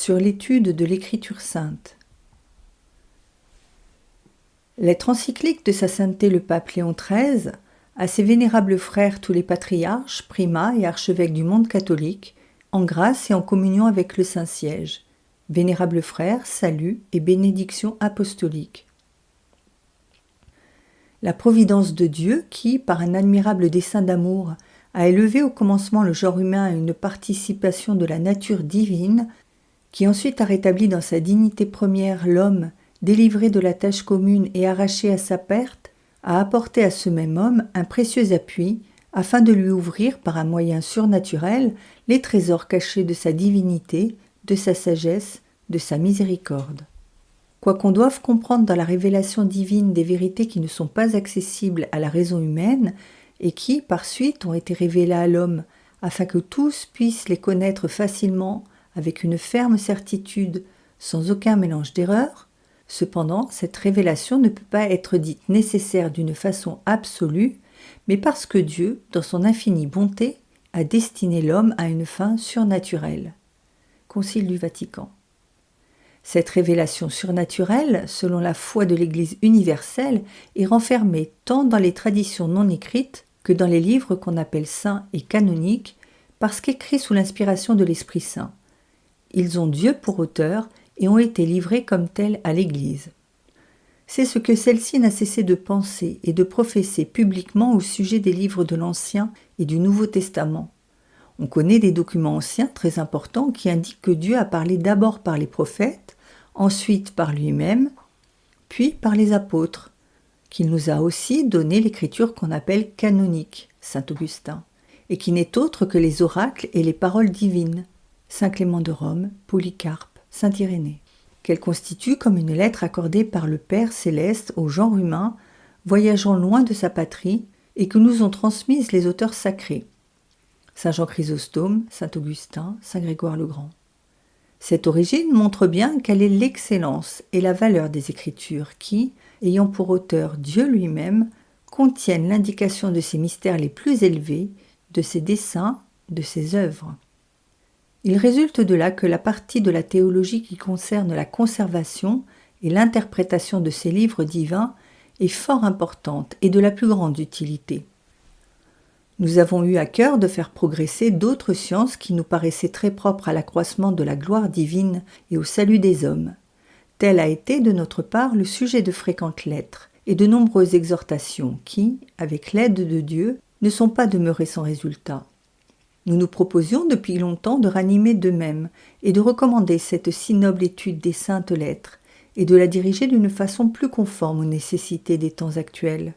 sur l'étude de l'Écriture sainte. Lettre encyclique de sa sainteté le pape Léon XIII à ses vénérables frères tous les patriarches, primats et archevêques du monde catholique, en grâce et en communion avec le Saint-Siège. Vénérables frères, salut et bénédiction apostolique. La providence de Dieu qui, par un admirable dessein d'amour, a élevé au commencement le genre humain à une participation de la nature divine, qui ensuite a rétabli dans sa dignité première l'homme, délivré de la tâche commune et arraché à sa perte, a apporté à ce même homme un précieux appui, afin de lui ouvrir par un moyen surnaturel les trésors cachés de sa divinité, de sa sagesse, de sa miséricorde. Quoiqu'on doive comprendre dans la révélation divine des vérités qui ne sont pas accessibles à la raison humaine et qui, par suite, ont été révélées à l'homme, afin que tous puissent les connaître facilement, avec une ferme certitude, sans aucun mélange d'erreurs, cependant, cette révélation ne peut pas être dite nécessaire d'une façon absolue, mais parce que Dieu, dans son infinie bonté, a destiné l'homme à une fin surnaturelle. Concile du Vatican. Cette révélation surnaturelle, selon la foi de l'Église universelle, est renfermée tant dans les traditions non écrites que dans les livres qu'on appelle saints et canoniques, parce qu'écrits sous l'inspiration de l'Esprit Saint. Ils ont Dieu pour auteur et ont été livrés comme tels à l'Église. C'est ce que celle-ci n'a cessé de penser et de professer publiquement au sujet des livres de l'Ancien et du Nouveau Testament. On connaît des documents anciens très importants qui indiquent que Dieu a parlé d'abord par les prophètes, ensuite par lui-même, puis par les apôtres, qu'il nous a aussi donné l'écriture qu'on appelle canonique, saint Augustin, et qui n'est autre que les oracles et les paroles divines, saint Clément de Rome, Polycarpe, saint Irénée, qu'elle constitue comme une lettre accordée par le Père céleste au genre humain, voyageant loin de sa patrie, et que nous ont transmises les auteurs sacrés, saint Jean Chrysostome, saint Augustin, saint Grégoire le Grand. Cette origine montre bien quelle est l'excellence et la valeur des Écritures qui, ayant pour auteur Dieu lui-même, contiennent l'indication de ses mystères les plus élevés, de ses desseins, de ses œuvres. Il résulte de là que la partie de la théologie qui concerne la conservation et l'interprétation de ces livres divins est fort importante et de la plus grande utilité. Nous avons eu à cœur de faire progresser d'autres sciences qui nous paraissaient très propres à l'accroissement de la gloire divine et au salut des hommes. Tel a été de notre part le sujet de fréquentes lettres et de nombreuses exhortations qui, avec l'aide de Dieu, ne sont pas demeurées sans résultat. Nous nous proposions depuis longtemps de ranimer d'eux-mêmes et de recommander cette si noble étude des saintes lettres et de la diriger d'une façon plus conforme aux nécessités des temps actuels.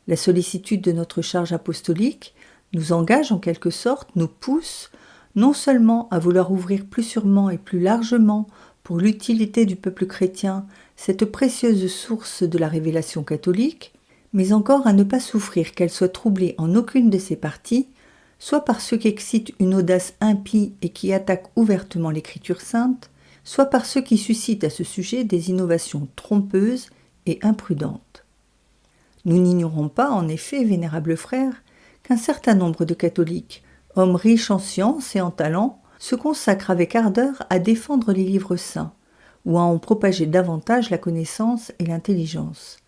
La sollicitude de notre charge apostolique nous engage en quelque sorte, nous pousse, non seulement à vouloir ouvrir plus sûrement et plus largement pour l'utilité du peuple chrétien cette précieuse source de la révélation catholique, mais encore à ne pas souffrir qu'elle soit troublée en aucune de ses parties, soit par ceux qui excitent une audace impie et qui attaquent ouvertement l'Écriture sainte, soit par ceux qui suscitent à ce sujet des innovations trompeuses et imprudentes. Nous n'ignorons pas, en effet, vénérables frères, qu'un certain nombre de catholiques, hommes riches en sciences et en talents, se consacrent avec ardeur à défendre les livres saints, ou à en propager davantage la connaissance et l'intelligence.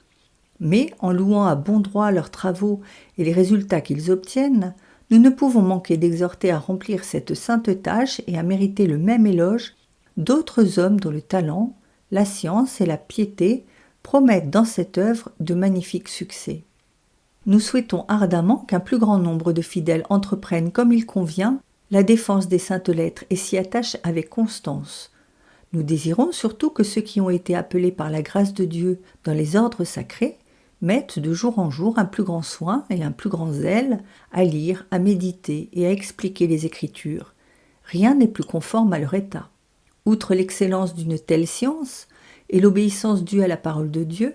Mais, en louant à bon droit leurs travaux et les résultats qu'ils obtiennent, nous ne pouvons manquer d'exhorter à remplir cette sainte tâche et à mériter le même éloge d'autres hommes dont le talent, la science et la piété promettent dans cette œuvre de magnifiques succès. Nous souhaitons ardemment qu'un plus grand nombre de fidèles entreprennent comme il convient la défense des saintes lettres et s'y attachent avec constance. Nous désirons surtout que ceux qui ont été appelés par la grâce de Dieu dans les ordres sacrés mettent de jour en jour un plus grand soin et un plus grand zèle à lire, à méditer et à expliquer les Écritures. Rien n'est plus conforme à leur état. Outre l'excellence d'une telle science et l'obéissance due à la parole de Dieu,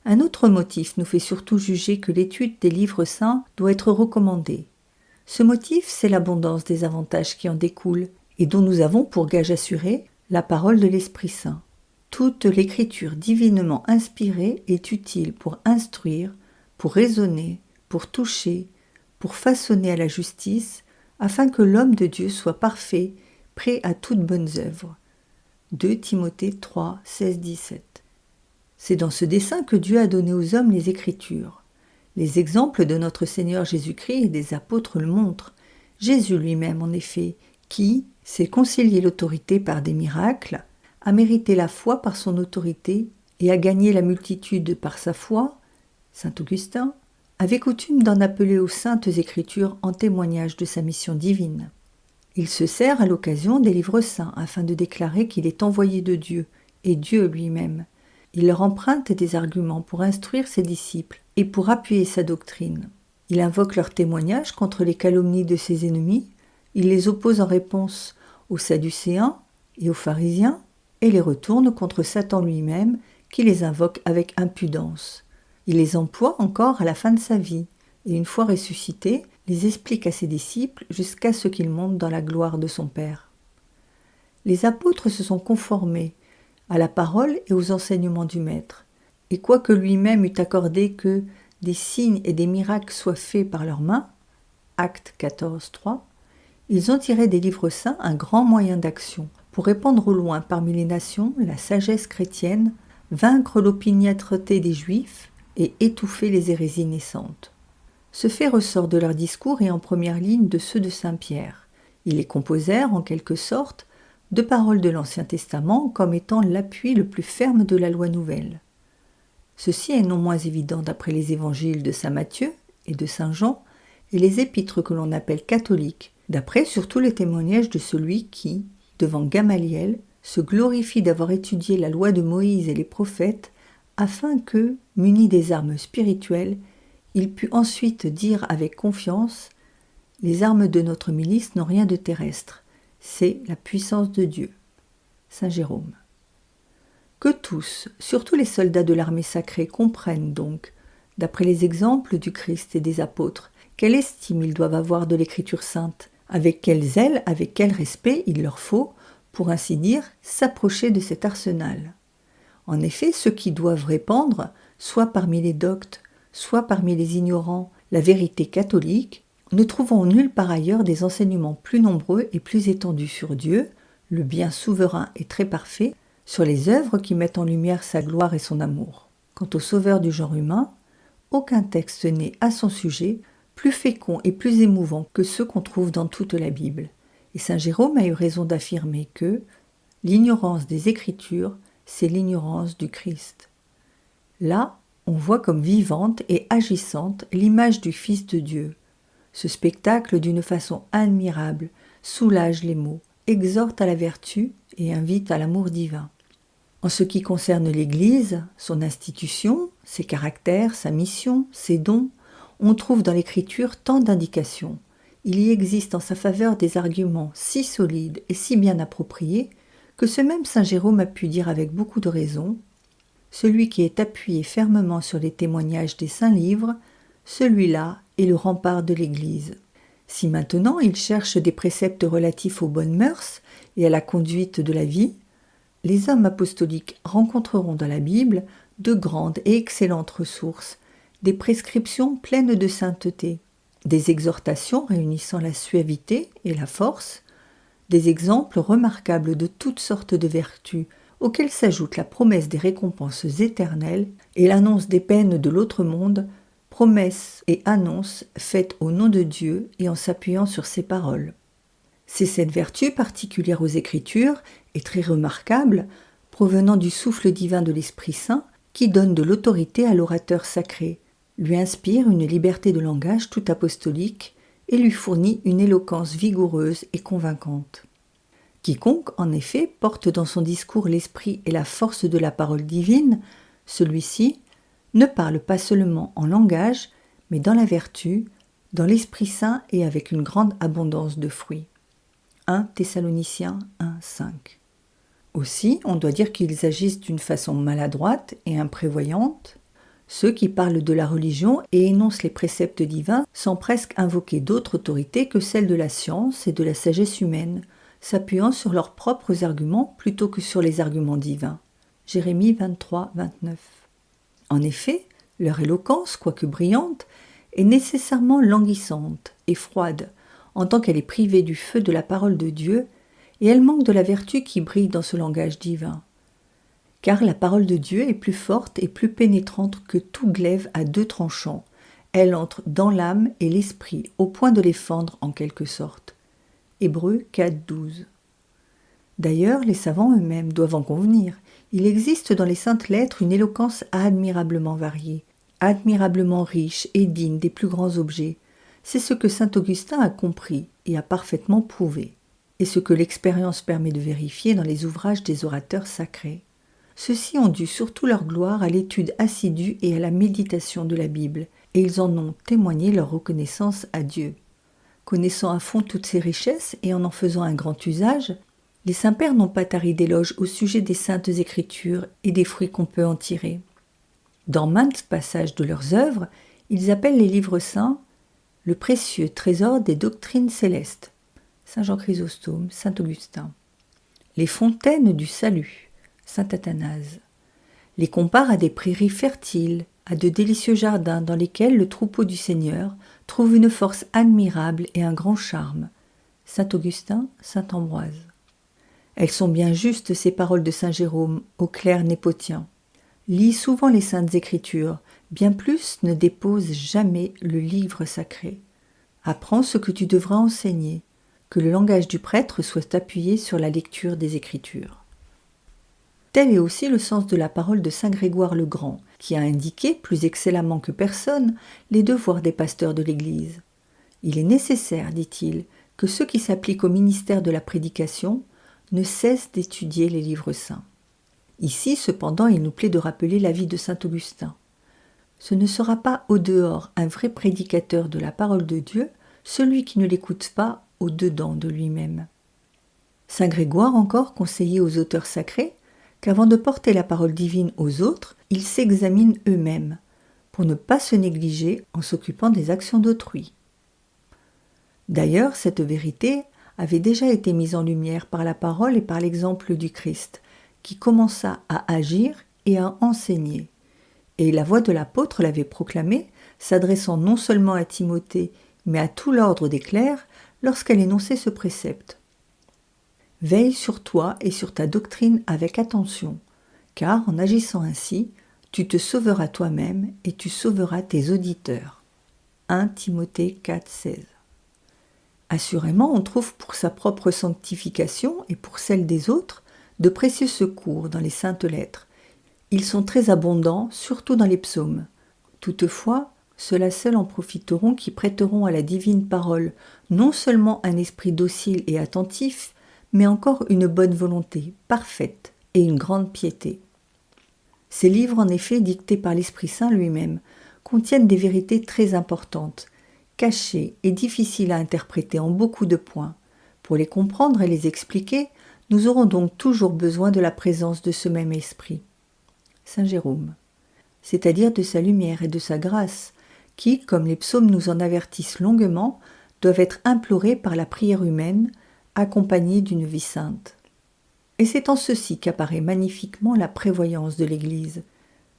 un autre motif nous fait surtout juger que l'étude des livres saints doit être recommandée. Ce motif, c'est l'abondance des avantages qui en découlent et dont nous avons pour gage assuré la parole de l'Esprit Saint. Toute l'écriture divinement inspirée est utile pour instruire, pour raisonner, pour toucher, pour façonner à la justice, afin que l'homme de Dieu soit parfait, prêt à toutes bonnes œuvres. 2 Timothée 3, 16-17. C'est dans ce dessein que Dieu a donné aux hommes les Écritures. Les exemples de notre Seigneur Jésus-Christ et des apôtres le montrent. Jésus lui-même, en effet, qui s'est concilié l'autorité par des miracles, a mérité la foi par son autorité et a gagné la multitude par sa foi, saint Augustin, avait coutume d'en appeler aux saintes Écritures en témoignage de sa mission divine. Il se sert à l'occasion des livres saints afin de déclarer qu'il est envoyé de Dieu, et Dieu lui-même. Il leur emprunte des arguments pour instruire ses disciples et pour appuyer sa doctrine. Il invoque leurs témoignages contre les calomnies de ses ennemis, il les oppose en réponse aux Sadducéens et aux pharisiens, et les retourne contre Satan lui-même, qui les invoque avec impudence. Il les emploie encore à la fin de sa vie, et une fois ressuscité, les explique à ses disciples jusqu'à ce qu'il monte dans la gloire de son Père. Les apôtres se sont conformés à la parole et aux enseignements du Maître, et quoique lui-même eût accordé que des signes et des miracles soient faits par leurs mains, Actes 14, 3, ils ont tiré des livres saints un grand moyen d'action pour répandre au loin parmi les nations la sagesse chrétienne, vaincre l'opiniâtreté des Juifs et étouffer les hérésies naissantes. Ce fait ressort de leur discours et en première ligne de ceux de saint Pierre. Ils les composèrent, en quelque sorte, de paroles de l'Ancien Testament comme étant l'appui le plus ferme de la loi nouvelle. Ceci est non moins évident d'après les évangiles de saint Matthieu et de saint Jean et les épîtres que l'on appelle catholiques, d'après surtout les témoignages de celui qui, devant Gamaliel, se glorifie d'avoir étudié la loi de Moïse et les prophètes afin que, muni des armes spirituelles, il put ensuite dire avec confiance « Les armes de notre milice n'ont rien de terrestre, c'est la puissance de Dieu. » Saint Jérôme. Que tous, surtout les soldats de l'armée sacrée, comprennent donc, d'après les exemples du Christ et des apôtres, quelle estime ils doivent avoir de l'Écriture sainte, avec quel zèle, avec quel respect il leur faut, pour ainsi dire, s'approcher de cet arsenal. En effet, ceux qui doivent répandre, soit parmi les doctes, soit parmi les ignorants, la vérité catholique, ne trouvons nulle part ailleurs des enseignements plus nombreux et plus étendus sur Dieu, le bien souverain et très parfait, sur les œuvres qui mettent en lumière sa gloire et son amour. Quant au Sauveur du genre humain, aucun texte n'est à son sujet plus fécond et plus émouvant que ceux qu'on trouve dans toute la Bible. Et saint Jérôme a eu raison d'affirmer que l'ignorance des Écritures, c'est l'ignorance du Christ. Là, on voit comme vivante et agissante l'image du Fils de Dieu. Ce spectacle, d'une façon admirable, soulage les maux, exhorte à la vertu et invite à l'amour divin. En ce qui concerne l'Église, son institution, ses caractères, sa mission, ses dons, on trouve dans l'Écriture tant d'indications. Il y existe en sa faveur des arguments si solides et si bien appropriés que ce même saint Jérôme a pu dire avec beaucoup de raison « Celui qui est appuyé fermement sur les témoignages des saints livres, celui-là est le rempart de l'Église. » Si maintenant il cherche des préceptes relatifs aux bonnes mœurs et à la conduite de la vie, les hommes apostoliques rencontreront dans la Bible de grandes et excellentes ressources, des prescriptions pleines de sainteté, des exhortations réunissant la suavité et la force, des exemples remarquables de toutes sortes de vertus, auxquelles s'ajoute la promesse des récompenses éternelles et l'annonce des peines de l'autre monde, promesse et annonce faites au nom de Dieu et en s'appuyant sur ses paroles. C'est cette vertu particulière aux Écritures, et très remarquable, provenant du souffle divin de l'Esprit Saint, qui donne de l'autorité à l'orateur sacré, lui inspire une liberté de langage tout apostolique et lui fournit une éloquence vigoureuse et convaincante. Quiconque, en effet, porte dans son discours l'esprit et la force de la parole divine, celui-ci ne parle pas seulement en langage, mais dans la vertu, dans l'Esprit Saint et avec une grande abondance de fruits. 1 Thessaloniciens 1, 5. Aussi, on doit dire qu'ils agissent d'une façon maladroite et imprévoyante. Ceux qui parlent de la religion et énoncent les préceptes divins sans presque invoquer d'autre autorité que celle de la science et de la sagesse humaine, s'appuyant sur leurs propres arguments plutôt que sur les arguments divins. Jérémie 23, 29. En effet, leur éloquence, quoique brillante, est nécessairement languissante et froide, en tant qu'elle est privée du feu de la parole de Dieu et elle manque de la vertu qui brille dans ce langage divin. Car la parole de Dieu est plus forte et plus pénétrante que tout glaive à deux tranchants. Elle entre dans l'âme et l'esprit, au point de les fendre en quelque sorte. Hébreux 4:12. D'ailleurs, les savants eux-mêmes doivent en convenir. Il existe dans les saintes lettres une éloquence admirablement variée, admirablement riche et digne des plus grands objets. C'est ce que saint Augustin a compris et a parfaitement prouvé, et ce que l'expérience permet de vérifier dans les ouvrages des orateurs sacrés. Ceux-ci ont dû surtout leur gloire à l'étude assidue et à la méditation de la Bible, et ils en ont témoigné leur reconnaissance à Dieu. Connaissant à fond toutes ces richesses et en faisant un grand usage, les saints-pères n'ont pas tari d'éloges au sujet des saintes écritures et des fruits qu'on peut en tirer. Dans maintes passages de leurs œuvres, ils appellent les livres saints le précieux trésor des doctrines célestes. Saint Jean Chrysostome, Saint Augustin. Les fontaines du salut. Saint Athanase. Les compare à des prairies fertiles, à de délicieux jardins dans lesquels le troupeau du Seigneur trouve une force admirable et un grand charme. Saint Augustin, Saint Ambroise. Elles sont bien justes, ces paroles de saint Jérôme, au clerc népotien. Lis souvent les saintes écritures, bien plus ne dépose jamais le livre sacré. Apprends ce que tu devras enseigner, que le langage du prêtre soit appuyé sur la lecture des écritures. Tel est aussi le sens de la parole de saint Grégoire le Grand, qui a indiqué, plus excellemment que personne, les devoirs des pasteurs de l'Église. Il est nécessaire, dit-il, que ceux qui s'appliquent au ministère de la prédication ne cessent d'étudier les livres saints. Ici, cependant, il nous plaît de rappeler l'avis de saint Augustin. Ce ne sera pas au dehors un vrai prédicateur de la parole de Dieu, celui qui ne l'écoute pas au dedans de lui-même. Saint Grégoire encore conseillait aux auteurs sacrés qu'avant de porter la parole divine aux autres, ils s'examinent eux-mêmes, pour ne pas se négliger en s'occupant des actions d'autrui. D'ailleurs, cette vérité avait déjà été mise en lumière par la parole et par l'exemple du Christ, qui commença à agir et à enseigner. Et la voix de l'apôtre l'avait proclamée, s'adressant non seulement à Timothée, mais à tout l'ordre des clercs, lorsqu'elle énonçait ce précepte. « Veille sur toi et sur ta doctrine avec attention, car en agissant ainsi, tu te sauveras toi-même et tu sauveras tes auditeurs. » 1 Timothée 4:16. Assurément, on trouve pour sa propre sanctification et pour celle des autres de précieux secours dans les saintes lettres. Ils sont très abondants, surtout dans les psaumes. Toutefois, ceux-là seuls en profiteront qui prêteront à la divine parole non seulement un esprit docile et attentif, mais encore une bonne volonté parfaite et une grande piété. Ces livres, en effet, dictés par l'Esprit Saint lui-même, contiennent des vérités très importantes, cachées et difficiles à interpréter en beaucoup de points. Pour les comprendre et les expliquer, nous aurons donc toujours besoin de la présence de ce même esprit. Saint Jérôme, c'est-à-dire de sa lumière et de sa grâce, qui, comme les psaumes nous en avertissent longuement, doivent être implorés par la prière humaine, accompagnée d'une vie sainte. Et c'est en ceci qu'apparaît magnifiquement la prévoyance de l'Église.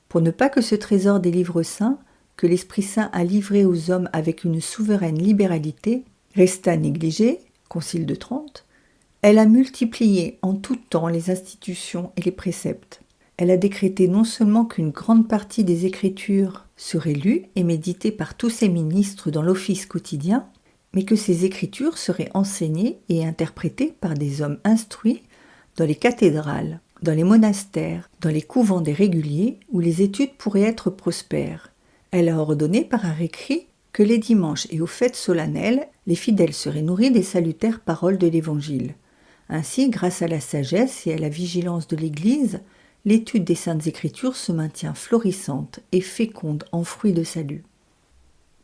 Pour ne pas que ce trésor des livres saints, que l'Esprit Saint a livré aux hommes avec une souveraine libéralité, restât négligé, Concile de Trente, elle a multiplié en tout temps les institutions et les préceptes. Elle a décrété non seulement qu'une grande partie des Écritures seraient lues et méditées par tous ses ministres dans l'office quotidien, mais que ces Écritures seraient enseignées et interprétées par des hommes instruits dans les cathédrales, dans les monastères, dans les couvents des réguliers où les études pourraient être prospères. Elle a ordonné par un écrit que les dimanches et aux fêtes solennelles, les fidèles seraient nourris des salutaires paroles de l'Évangile. Ainsi, grâce à la sagesse et à la vigilance de l'Église, l'étude des Saintes Écritures se maintient florissante et féconde en fruits de salut.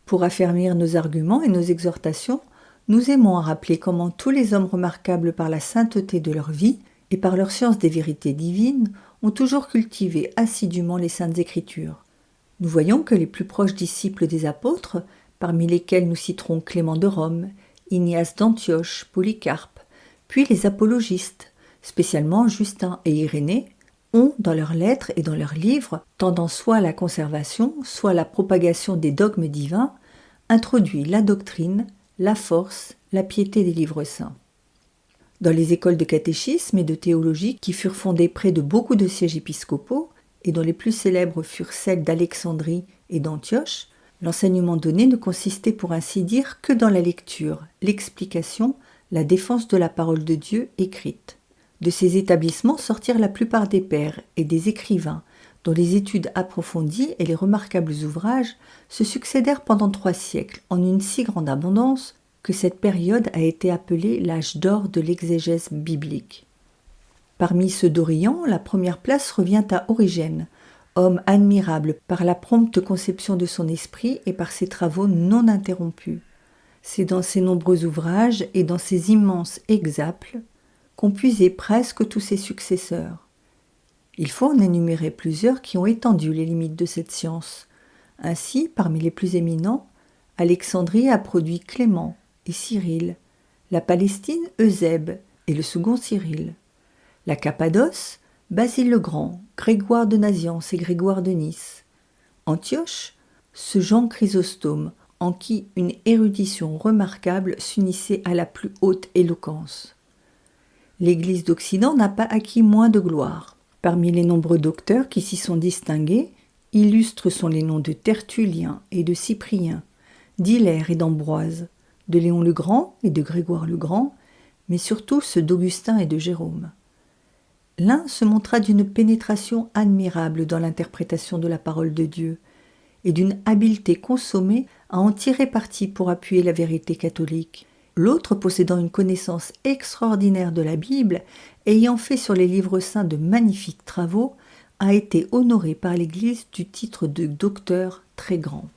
Pour affermir nos arguments et nos exhortations, nous aimons à rappeler comment tous les hommes remarquables par la sainteté de leur vie et par leur science des vérités divines ont toujours cultivé assidûment les Saintes Écritures. Nous voyons que les plus proches disciples des apôtres, parmi lesquels nous citerons Clément de Rome, Ignace d'Antioche, Polycarpe, puis les apologistes, spécialement Justin et Irénée, ont, dans leurs lettres et dans leurs livres, tendant soit à la conservation, soit à la propagation des dogmes divins, introduit la doctrine, la force, la piété des livres saints. Dans les écoles de catéchisme et de théologie qui furent fondées près de beaucoup de sièges épiscopaux, et dont les plus célèbres furent celles d'Alexandrie et d'Antioche, l'enseignement donné ne consistait pour ainsi dire que dans la lecture, l'explication, la défense de la parole de Dieu écrite. De ces établissements sortirent la plupart des pères et des écrivains, dont les études approfondies et les remarquables ouvrages se succédèrent pendant 3 siècles en une si grande abondance que cette période a été appelée l'âge d'or de l'exégèse biblique. Parmi ceux d'Orient, la première place revient à Origène, homme admirable par la prompte conception de son esprit et par ses travaux non interrompus. C'est dans ses nombreux ouvrages et dans ses immenses exemples qu'ont puisé presque tous ses successeurs. Il faut en énumérer plusieurs qui ont étendu les limites de cette science. Ainsi, parmi les plus éminents, Alexandrie a produit Clément et Cyril, la Palestine Eusèbe et le second Cyril, la Cappadoce, Basile le Grand, Grégoire de Nazianze et Grégoire de Nice, Antioche, ce Jean Chrysostome, en qui une érudition remarquable s'unissait à la plus haute éloquence. L'Église d'Occident n'a pas acquis moins de gloire. Parmi les nombreux docteurs qui s'y sont distingués, illustres sont les noms de Tertullien et de Cyprien, d'Hilaire et d'Ambroise, de Léon le Grand et de Grégoire le Grand, mais surtout ceux d'Augustin et de Jérôme. L'un se montra d'une pénétration admirable dans l'interprétation de la parole de Dieu et d'une habileté consommée à en tirer parti pour appuyer la vérité catholique. L'autre, possédant une connaissance extraordinaire de la Bible, ayant fait sur les livres saints de magnifiques travaux, a été honoré par l'Église du titre de docteur très grand.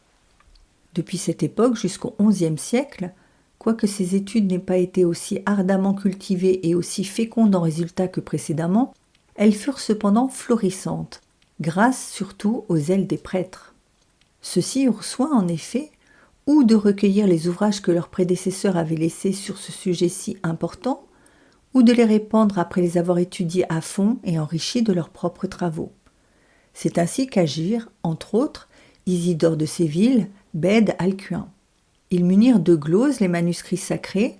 Depuis cette époque jusqu'au XIe siècle, quoique ces études n'aient pas été aussi ardemment cultivées et aussi fécondes en résultats que précédemment, elles furent cependant florissantes, grâce surtout au zèle des prêtres. Ceux-ci eurent soin, en effet, ou de recueillir les ouvrages que leurs prédécesseurs avaient laissés sur ce sujet si important, ou de les répandre après les avoir étudiés à fond et enrichis de leurs propres travaux. C'est ainsi qu'agirent, entre autres, Isidore de Séville, Bède, Alcuin. Ils munirent de gloses les manuscrits sacrés,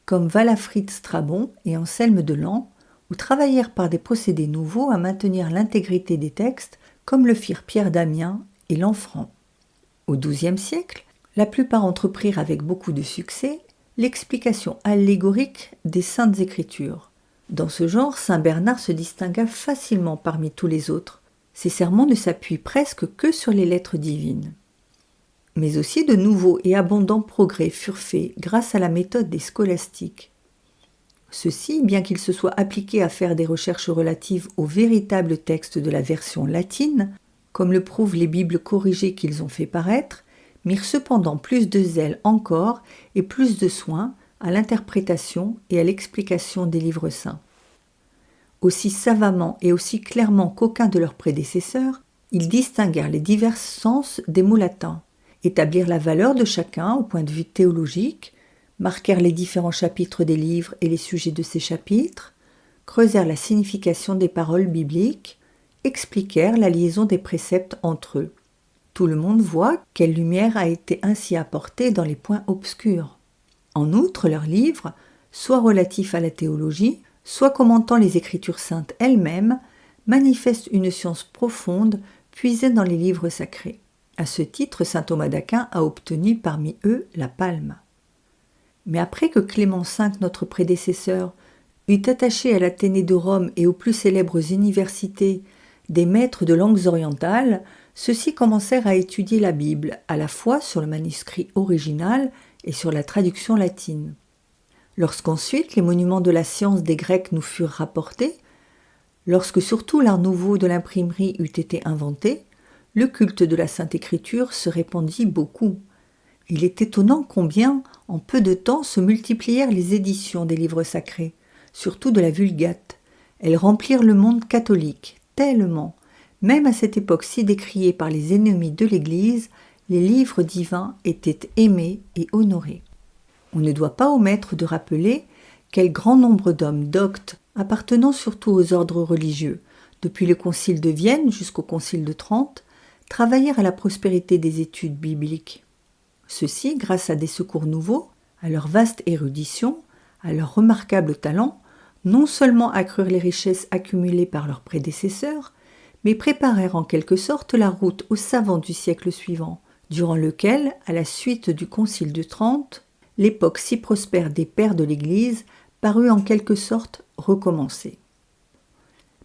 comme Walafrid Strabon et Anselme de Laon, ou travaillèrent par des procédés nouveaux à maintenir l'intégrité des textes, comme le firent Pierre d'Amiens et Lanfranc. Au XIIe siècle, la plupart entreprirent avec beaucoup de succès l'explication allégorique des Saintes Écritures. Dans ce genre, saint Bernard se distingua facilement parmi tous les autres. Ses sermons ne s'appuient presque que sur les lettres divines. Mais aussi de nouveaux et abondants progrès furent faits grâce à la méthode des scolastiques. Ceux-ci, bien qu'ils se soient appliqués à faire des recherches relatives aux véritables textes de la version latine, comme le prouvent les Bibles corrigées qu'ils ont fait paraître, mirent cependant plus de zèle encore et plus de soin à l'interprétation et à l'explication des livres saints. Aussi savamment et aussi clairement qu'aucun de leurs prédécesseurs, ils distinguèrent les divers sens des mots latins, établirent la valeur de chacun au point de vue théologique, marquèrent les différents chapitres des livres et les sujets de ces chapitres, creusèrent la signification des paroles bibliques, expliquèrent la liaison des préceptes entre eux. Tout le monde voit quelle lumière a été ainsi apportée dans les points obscurs. En outre, leurs livres, soit relatifs à la théologie, soit commentant les Écritures saintes elles-mêmes, manifestent une science profonde puisée dans les livres sacrés. À ce titre, saint Thomas d'Aquin a obtenu parmi eux la palme. Mais après que Clément V, notre prédécesseur, eut attaché à l'Athénée de Rome et aux plus célèbres universités des maîtres de langues orientales, ceux-ci commencèrent à étudier la Bible, à la fois sur le manuscrit original et sur la traduction latine. Lorsqu'ensuite les monuments de la science des Grecs nous furent rapportés, lorsque surtout l'art nouveau de l'imprimerie eut été inventé, le culte de la Sainte Écriture se répandit beaucoup. Il est étonnant combien, en peu de temps, se multiplièrent les éditions des livres sacrés, surtout de la Vulgate. Elles remplirent le monde catholique, tellement, même à cette époque si décriée par les ennemis de l'Église, les livres divins étaient aimés et honorés. On ne doit pas omettre de rappeler quel grand nombre d'hommes doctes, appartenant surtout aux ordres religieux, depuis le concile de Vienne jusqu'au concile de Trente, travaillèrent à la prospérité des études bibliques. Ceux-ci, grâce à des secours nouveaux, à leur vaste érudition, à leur remarquable talent, non seulement accrurent les richesses accumulées par leurs prédécesseurs, mais préparèrent en quelque sorte la route aux savants du siècle suivant, durant lequel, à la suite du Concile de Trente, l'époque si prospère des pères de l'Église parut en quelque sorte recommencer.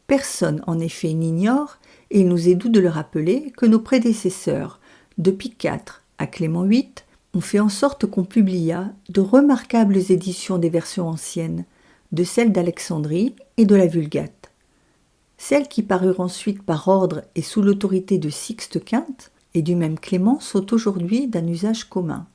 Personne, en effet, n'ignore, et il nous est doux de le rappeler, que nos prédécesseurs, de Pie IV à Clément VIII, ont fait en sorte qu'on publia de remarquables éditions des versions anciennes, de celles d'Alexandrie et de la Vulgate. Celles qui parurent ensuite par ordre et sous l'autorité de Sixte V et du même Clément sont aujourd'hui d'un usage commun.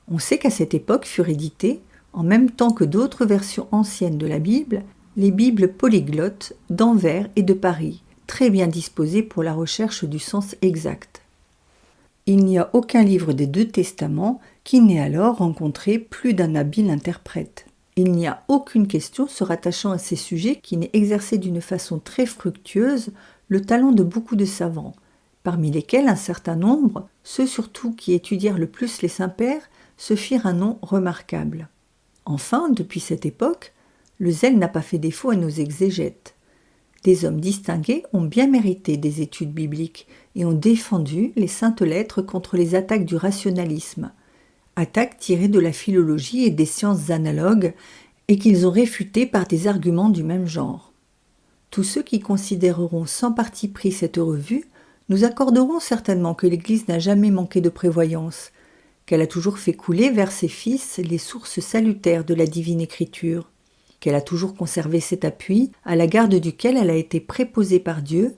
On sait qu'à cette époque furent éditées, en même temps que d'autres versions anciennes de la Bible, les Bibles polyglottes d'Anvers et de Paris, très bien disposées pour la recherche du sens exact. Il n'y a aucun livre des deux testaments qui n'ait alors rencontré plus d'un habile interprète. Il n'y a aucune question se rattachant à ces sujets qui n'ait exercé d'une façon très fructueuse le talent de beaucoup de savants, parmi lesquels un certain nombre, ceux surtout qui étudièrent le plus les saints-pères, se firent un nom remarquable. Enfin, depuis cette époque, le zèle n'a pas fait défaut à nos exégètes. Des hommes distingués ont bien mérité des études bibliques et ont défendu les saintes lettres contre les attaques du rationalisme, attaques tirées de la philologie et des sciences analogues et qu'ils ont réfutées par des arguments du même genre. Tous ceux qui considéreront sans parti pris cette revue nous accorderont certainement que l'Église n'a jamais manqué de prévoyance, qu'elle a toujours fait couler vers ses fils les sources salutaires de la divine écriture, qu'elle a toujours conservé cet appui à la garde duquel elle a été préposée par Dieu,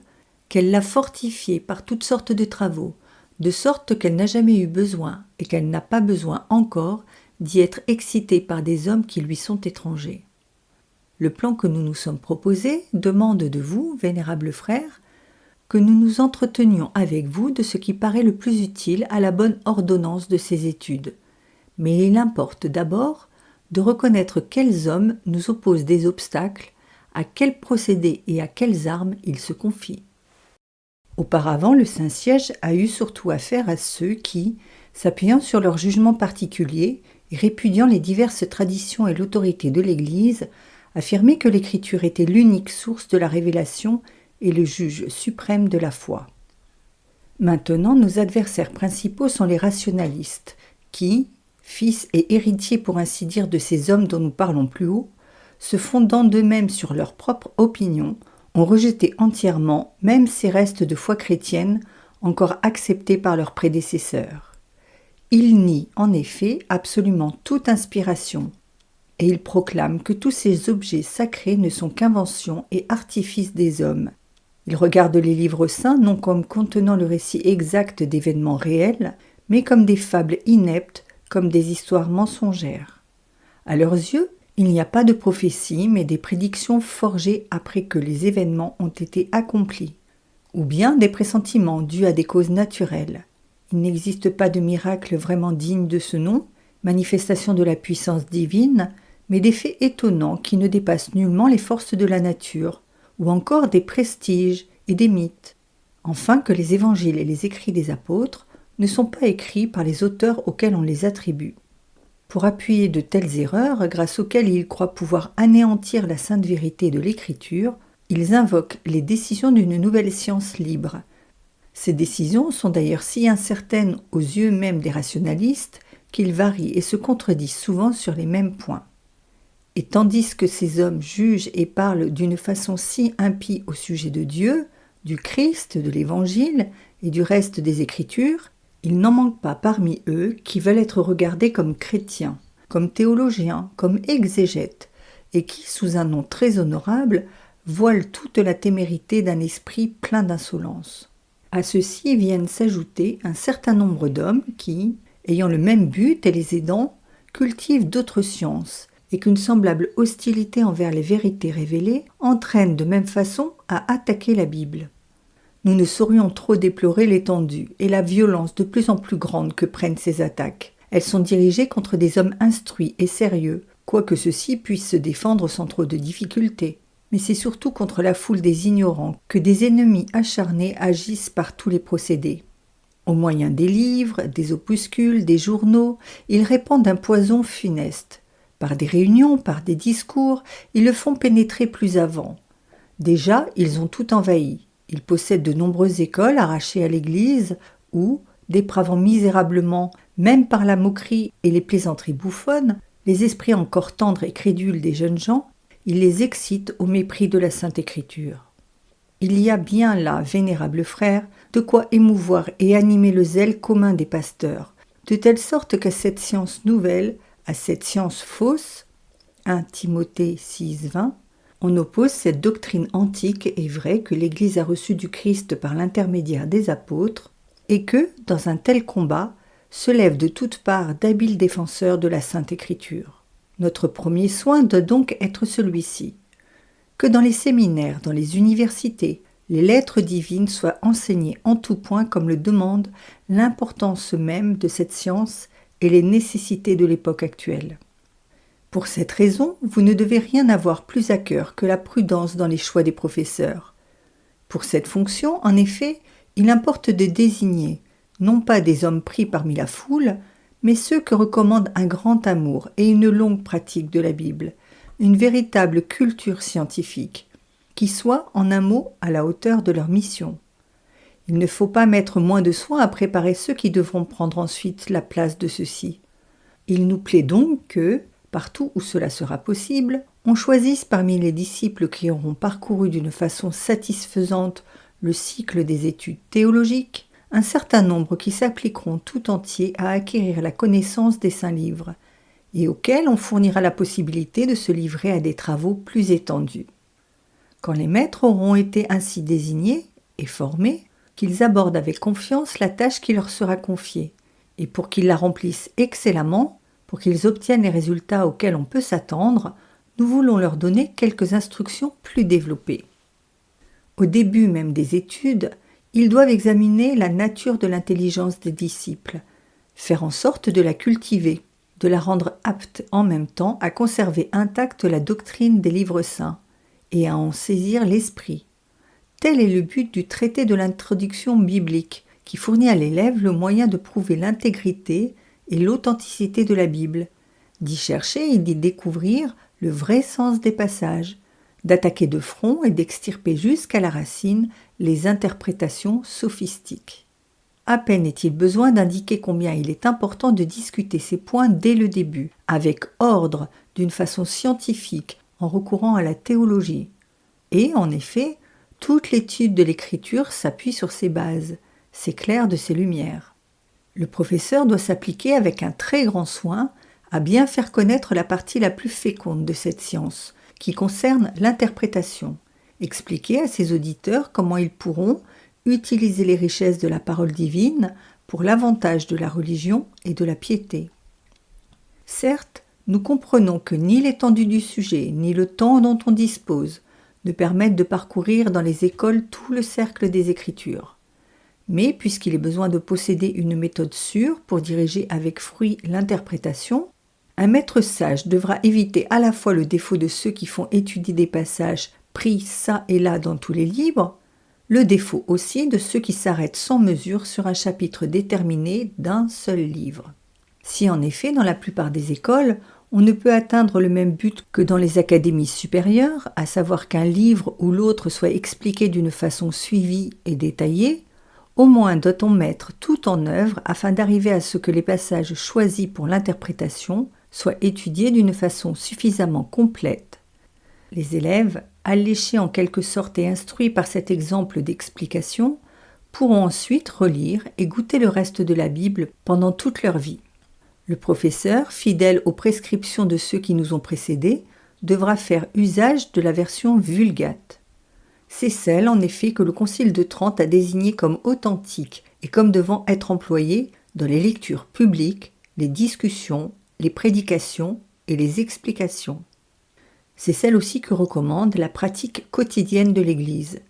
qu'elle l'a fortifié par toutes sortes de travaux, de sorte qu'elle n'a jamais eu besoin, et qu'elle n'a pas besoin encore, d'y être excitée par des hommes qui lui sont étrangers. Le plan que nous nous sommes proposés demande de vous, vénérables frères, que nous nous entretenions avec vous de ce qui paraît le plus utile à la bonne ordonnance de ces études. Mais il importe d'abord de reconnaître quels hommes nous opposent des obstacles, à quels procédés et à quelles armes ils se confient. Auparavant, le Saint-Siège a eu surtout affaire à ceux qui, s'appuyant sur leur jugement particulier et répudiant les diverses traditions et l'autorité de l'Église, affirmaient que l'Écriture était l'unique source de la révélation et le juge suprême de la foi. Maintenant, nos adversaires principaux sont les rationalistes, qui, fils et héritiers pour ainsi dire de ces hommes dont nous parlons plus haut, se fondant d'eux-mêmes sur leur propre opinion, ont rejeté entièrement même ces restes de foi chrétienne encore acceptés par leurs prédécesseurs. Ils nient en effet absolument toute inspiration, et ils proclament que tous ces objets sacrés ne sont qu'inventions et artifices des hommes. Ils regardent les livres saints non comme contenant le récit exact d'événements réels, mais comme des fables ineptes, comme des histoires mensongères. À leurs yeux, il n'y a pas de prophétie, mais des prédictions forgées après que les événements ont été accomplis, ou bien des pressentiments dus à des causes naturelles. Il n'existe pas de miracle vraiment digne de ce nom, manifestation de la puissance divine, mais des faits étonnants qui ne dépassent nullement les forces de la nature, ou encore des prestiges et des mythes. Enfin que les évangiles et les écrits des apôtres ne sont pas écrits par les auteurs auxquels on les attribue. Pour appuyer de telles erreurs, grâce auxquelles ils croient pouvoir anéantir la sainte vérité de l'Écriture, ils invoquent les décisions d'une nouvelle science libre. Ces décisions sont d'ailleurs si incertaines aux yeux même des rationalistes qu'ils varient et se contredisent souvent sur les mêmes points. Et tandis que ces hommes jugent et parlent d'une façon si impie au sujet de Dieu, du Christ, de l'Évangile et du reste des Écritures, il n'en manque pas parmi eux qui veulent être regardés comme chrétiens, comme théologiens, comme exégètes, et qui, sous un nom très honorable, voilent toute la témérité d'un esprit plein d'insolence. À ceci viennent s'ajouter un certain nombre d'hommes qui, ayant le même but et les aidant, cultivent d'autres sciences, et qu'une semblable hostilité envers les vérités révélées entraîne de même façon à attaquer la Bible. Nous ne saurions trop déplorer l'étendue et la violence de plus en plus grande que prennent ces attaques. Elles sont dirigées contre des hommes instruits et sérieux, quoique ceux-ci puissent se défendre sans trop de difficultés. Mais c'est surtout contre la foule des ignorants que des ennemis acharnés agissent par tous les procédés. Au moyen des livres, des opuscules, des journaux, ils répandent un poison funeste. Par des réunions, par des discours, ils le font pénétrer plus avant. Déjà, ils ont tout envahi. Ils possèdent de nombreuses écoles arrachées à l'Église où, dépravant misérablement, même par la moquerie et les plaisanteries bouffonnes, les esprits encore tendres et crédules des jeunes gens, ils les excitent au mépris de la Sainte Écriture. Il y a bien là, vénérables frères, de quoi émouvoir et animer le zèle commun des pasteurs, de telle sorte qu'à cette science nouvelle, à cette science fausse, 1 Timothée 6,20, on oppose cette doctrine antique et vraie que l'Église a reçue du Christ par l'intermédiaire des apôtres, et que, dans un tel combat, se lèvent de toutes parts d'habiles défenseurs de la Sainte Écriture. Notre premier soin doit donc être celui-ci, que dans les séminaires, dans les universités, les lettres divines soient enseignées en tout point comme le demande l'importance même de cette science et les nécessités de l'époque actuelle. Pour cette raison, vous ne devez rien avoir plus à cœur que la prudence dans les choix des professeurs. Pour cette fonction, en effet, il importe de désigner, non pas des hommes pris parmi la foule, mais ceux que recommandent un grand amour et une longue pratique de la Bible, une véritable culture scientifique, qui soit, en un mot, à la hauteur de leur mission. Il ne faut pas mettre moins de soin à préparer ceux qui devront prendre ensuite la place de ceux-ci. Il nous plaît donc que, partout où cela sera possible, on choisisse parmi les disciples qui auront parcouru d'une façon satisfaisante le cycle des études théologiques, un certain nombre qui s'appliqueront tout entier à acquérir la connaissance des saints livres, et auxquels on fournira la possibilité de se livrer à des travaux plus étendus. Quand les maîtres auront été ainsi désignés et formés, qu'ils abordent avec confiance la tâche qui leur sera confiée, et pour qu'ils la remplissent excellemment, pour qu'ils obtiennent les résultats auxquels on peut s'attendre, nous voulons leur donner quelques instructions plus développées. Au début même des études, ils doivent examiner la nature de l'intelligence des disciples, faire en sorte de la cultiver, de la rendre apte en même temps à conserver intacte la doctrine des livres saints et à en saisir l'esprit. Tel est le but du traité de l'introduction biblique, qui fournit à l'élève le moyen de prouver l'intégrité et l'authenticité de la Bible, d'y chercher et d'y découvrir le vrai sens des passages, d'attaquer de front et d'extirper jusqu'à la racine les interprétations sophistiques. À peine est-il besoin d'indiquer combien il est important de discuter ces points dès le début, avec ordre, d'une façon scientifique, en recourant à la théologie. Et, en effet, toute l'étude de l'écriture s'appuie sur ces bases, s'éclaire de ces lumières. Le professeur doit s'appliquer avec un très grand soin à bien faire connaître la partie la plus féconde de cette science, qui concerne l'interprétation, expliquer à ses auditeurs comment ils pourront utiliser les richesses de la parole divine pour l'avantage de la religion et de la piété. Certes, nous comprenons que ni l'étendue du sujet, ni le temps dont on dispose ne permettent de parcourir dans les écoles tout le cercle des Écritures. Mais puisqu'il est besoin de posséder une méthode sûre pour diriger avec fruit l'interprétation, un maître sage devra éviter à la fois le défaut de ceux qui font étudier des passages pris çà et là dans tous les livres, le défaut aussi de ceux qui s'arrêtent sans mesure sur un chapitre déterminé d'un seul livre. Si en effet, dans la plupart des écoles, on ne peut atteindre le même but que dans les académies supérieures, à savoir qu'un livre ou l'autre soit expliqué d'une façon suivie et détaillée, au moins doit-on mettre tout en œuvre afin d'arriver à ce que les passages choisis pour l'interprétation soient étudiés d'une façon suffisamment complète. Les élèves, alléchés en quelque sorte et instruits par cet exemple d'explication, pourront ensuite relire et goûter le reste de la Bible pendant toute leur vie. Le professeur, fidèle aux prescriptions de ceux qui nous ont précédés, devra faire usage de la version Vulgate. C'est celle, en effet, que le Concile de Trente a désignée comme authentique et comme devant être employée dans les lectures publiques, les discussions, les prédications et les explications. C'est celle aussi que recommande la pratique quotidienne de l'Église.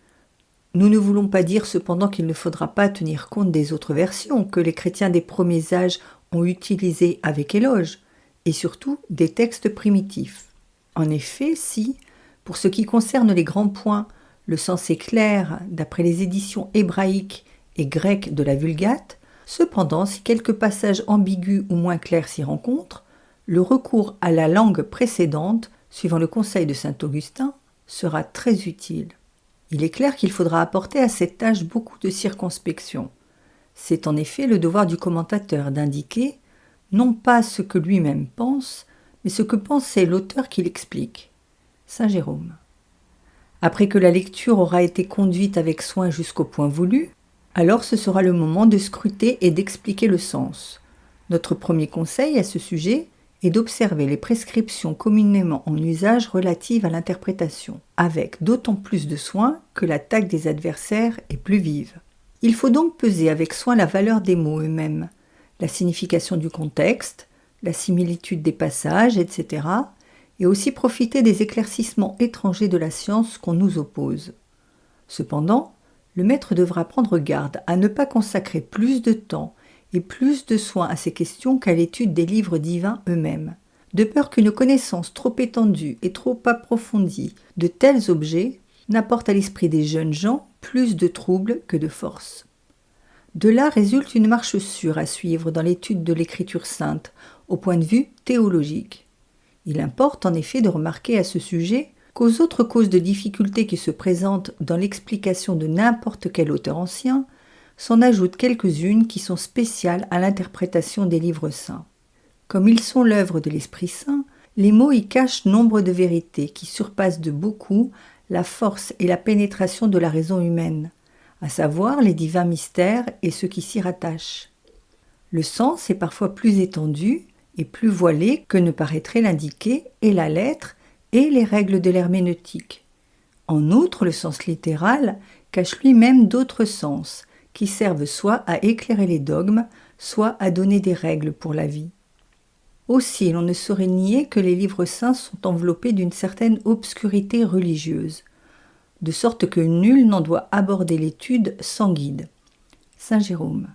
Nous ne voulons pas dire cependant qu'il ne faudra pas tenir compte des autres versions que les chrétiens des premiers âges ont utilisées avec éloge, et surtout des textes primitifs. En effet, si, pour ce qui concerne les grands points, le sens est clair d'après les éditions hébraïques et grecques de la Vulgate, cependant, si quelques passages ambigus ou moins clairs s'y rencontrent, le recours à la langue précédente, suivant le conseil de saint Augustin, sera très utile. Il est clair qu'il faudra apporter à cette tâche beaucoup de circonspection. C'est en effet le devoir du commentateur d'indiquer, non pas ce que lui-même pense, mais ce que pensait l'auteur qui l'explique. Saint Jérôme. Après que la lecture aura été conduite avec soin jusqu'au point voulu, alors ce sera le moment de scruter et d'expliquer le sens. Notre premier conseil à ce sujet est d'observer les prescriptions communément en usage relatives à l'interprétation, avec d'autant plus de soin que l'attaque des adversaires est plus vive. Il faut donc peser avec soin la valeur des mots eux-mêmes, la signification du contexte, la similitude des passages, etc., et aussi profiter des éclaircissements étrangers de la science qu'on nous oppose. Cependant, le maître devra prendre garde à ne pas consacrer plus de temps et plus de soin à ces questions qu'à l'étude des livres divins eux-mêmes, de peur qu'une connaissance trop étendue et trop approfondie de tels objets n'apporte à l'esprit des jeunes gens plus de troubles que de force. De là résulte une marche sûre à suivre dans l'étude de l'Écriture sainte, au point de vue théologique. Il importe en effet de remarquer à ce sujet qu'aux autres causes de difficultés qui se présentent dans l'explication de n'importe quel auteur ancien, s'en ajoutent quelques-unes qui sont spéciales à l'interprétation des livres saints. Comme ils sont l'œuvre de l'Esprit Saint, les mots y cachent nombre de vérités qui surpassent de beaucoup la force et la pénétration de la raison humaine, à savoir les divins mystères et ceux qui s'y rattachent. Le sens est parfois plus étendu et plus voilé que ne paraîtrait l'indiquer et la lettre et les règles de l'herméneutique. En outre, le sens littéral cache lui-même d'autres sens qui servent soit à éclairer les dogmes, soit à donner des règles pour la vie. Aussi, l'on ne saurait nier que les livres saints sont enveloppés d'une certaine obscurité religieuse, de sorte que nul n'en doit aborder l'étude sans guide. Saint Jérôme.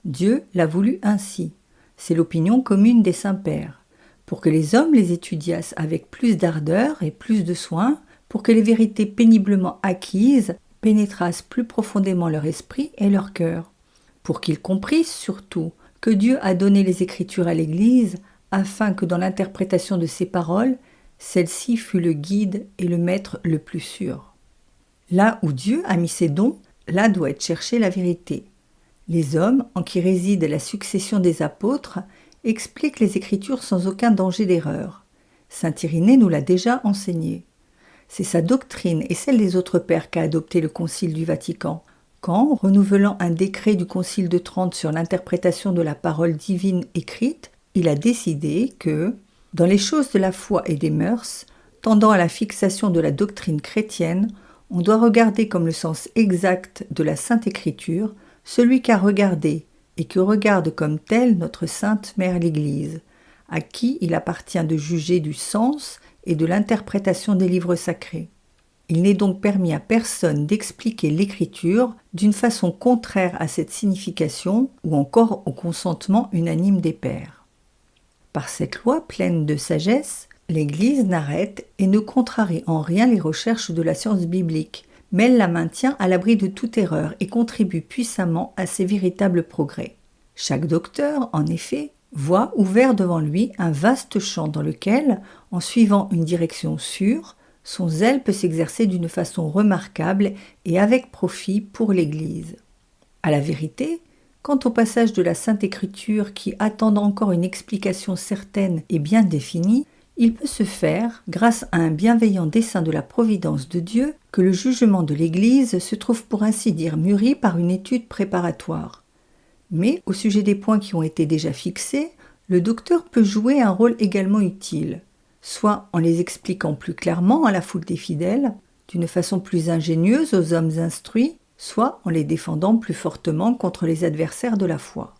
Dieu l'a voulu ainsi. C'est l'opinion commune des saints-pères, pour que les hommes les étudiassent avec plus d'ardeur et plus de soin, pour que les vérités péniblement acquises pénétrassent plus profondément leur esprit et leur cœur, pour qu'ils comprissent surtout que Dieu a donné les Écritures à l'Église afin que dans l'interprétation de ses paroles, celle-ci fût le guide et le maître le plus sûr. Là où Dieu a mis ses dons, là doit être cherchée la vérité. Les hommes, en qui réside la succession des apôtres, expliquent les Écritures sans aucun danger d'erreur. Saint Irénée nous l'a déjà enseigné. C'est sa doctrine et celle des autres pères qu'a adopté le Concile du Vatican, quand, renouvelant un décret du Concile de Trente sur l'interprétation de la parole divine écrite, il a décidé que, dans les choses de la foi et des mœurs, tendant à la fixation de la doctrine chrétienne, on doit regarder comme le sens exact de la Sainte Écriture celui qu'a regardé et que regarde comme tel notre Sainte Mère l'Église, à qui il appartient de juger du sens et de l'interprétation des livres sacrés. Il n'est donc permis à personne d'expliquer l'Écriture d'une façon contraire à cette signification ou encore au consentement unanime des pères. Par cette loi pleine de sagesse, l'Église n'arrête et ne contrarie en rien les recherches de la science biblique, mais elle la maintient à l'abri de toute erreur et contribue puissamment à ses véritables progrès. Chaque docteur, en effet, voit ouvert devant lui un vaste champ dans lequel, en suivant une direction sûre, son zèle peut s'exercer d'une façon remarquable et avec profit pour l'Église. À la vérité, quant au passage de la Sainte Écriture qui attend encore une explication certaine et bien définie, il peut se faire, grâce à un bienveillant dessein de la providence de Dieu, que le jugement de l'Église se trouve pour ainsi dire mûri par une étude préparatoire. Mais, au sujet des points qui ont été déjà fixés, le docteur peut jouer un rôle également utile, soit en les expliquant plus clairement à la foule des fidèles, d'une façon plus ingénieuse aux hommes instruits, soit en les défendant plus fortement contre les adversaires de la foi.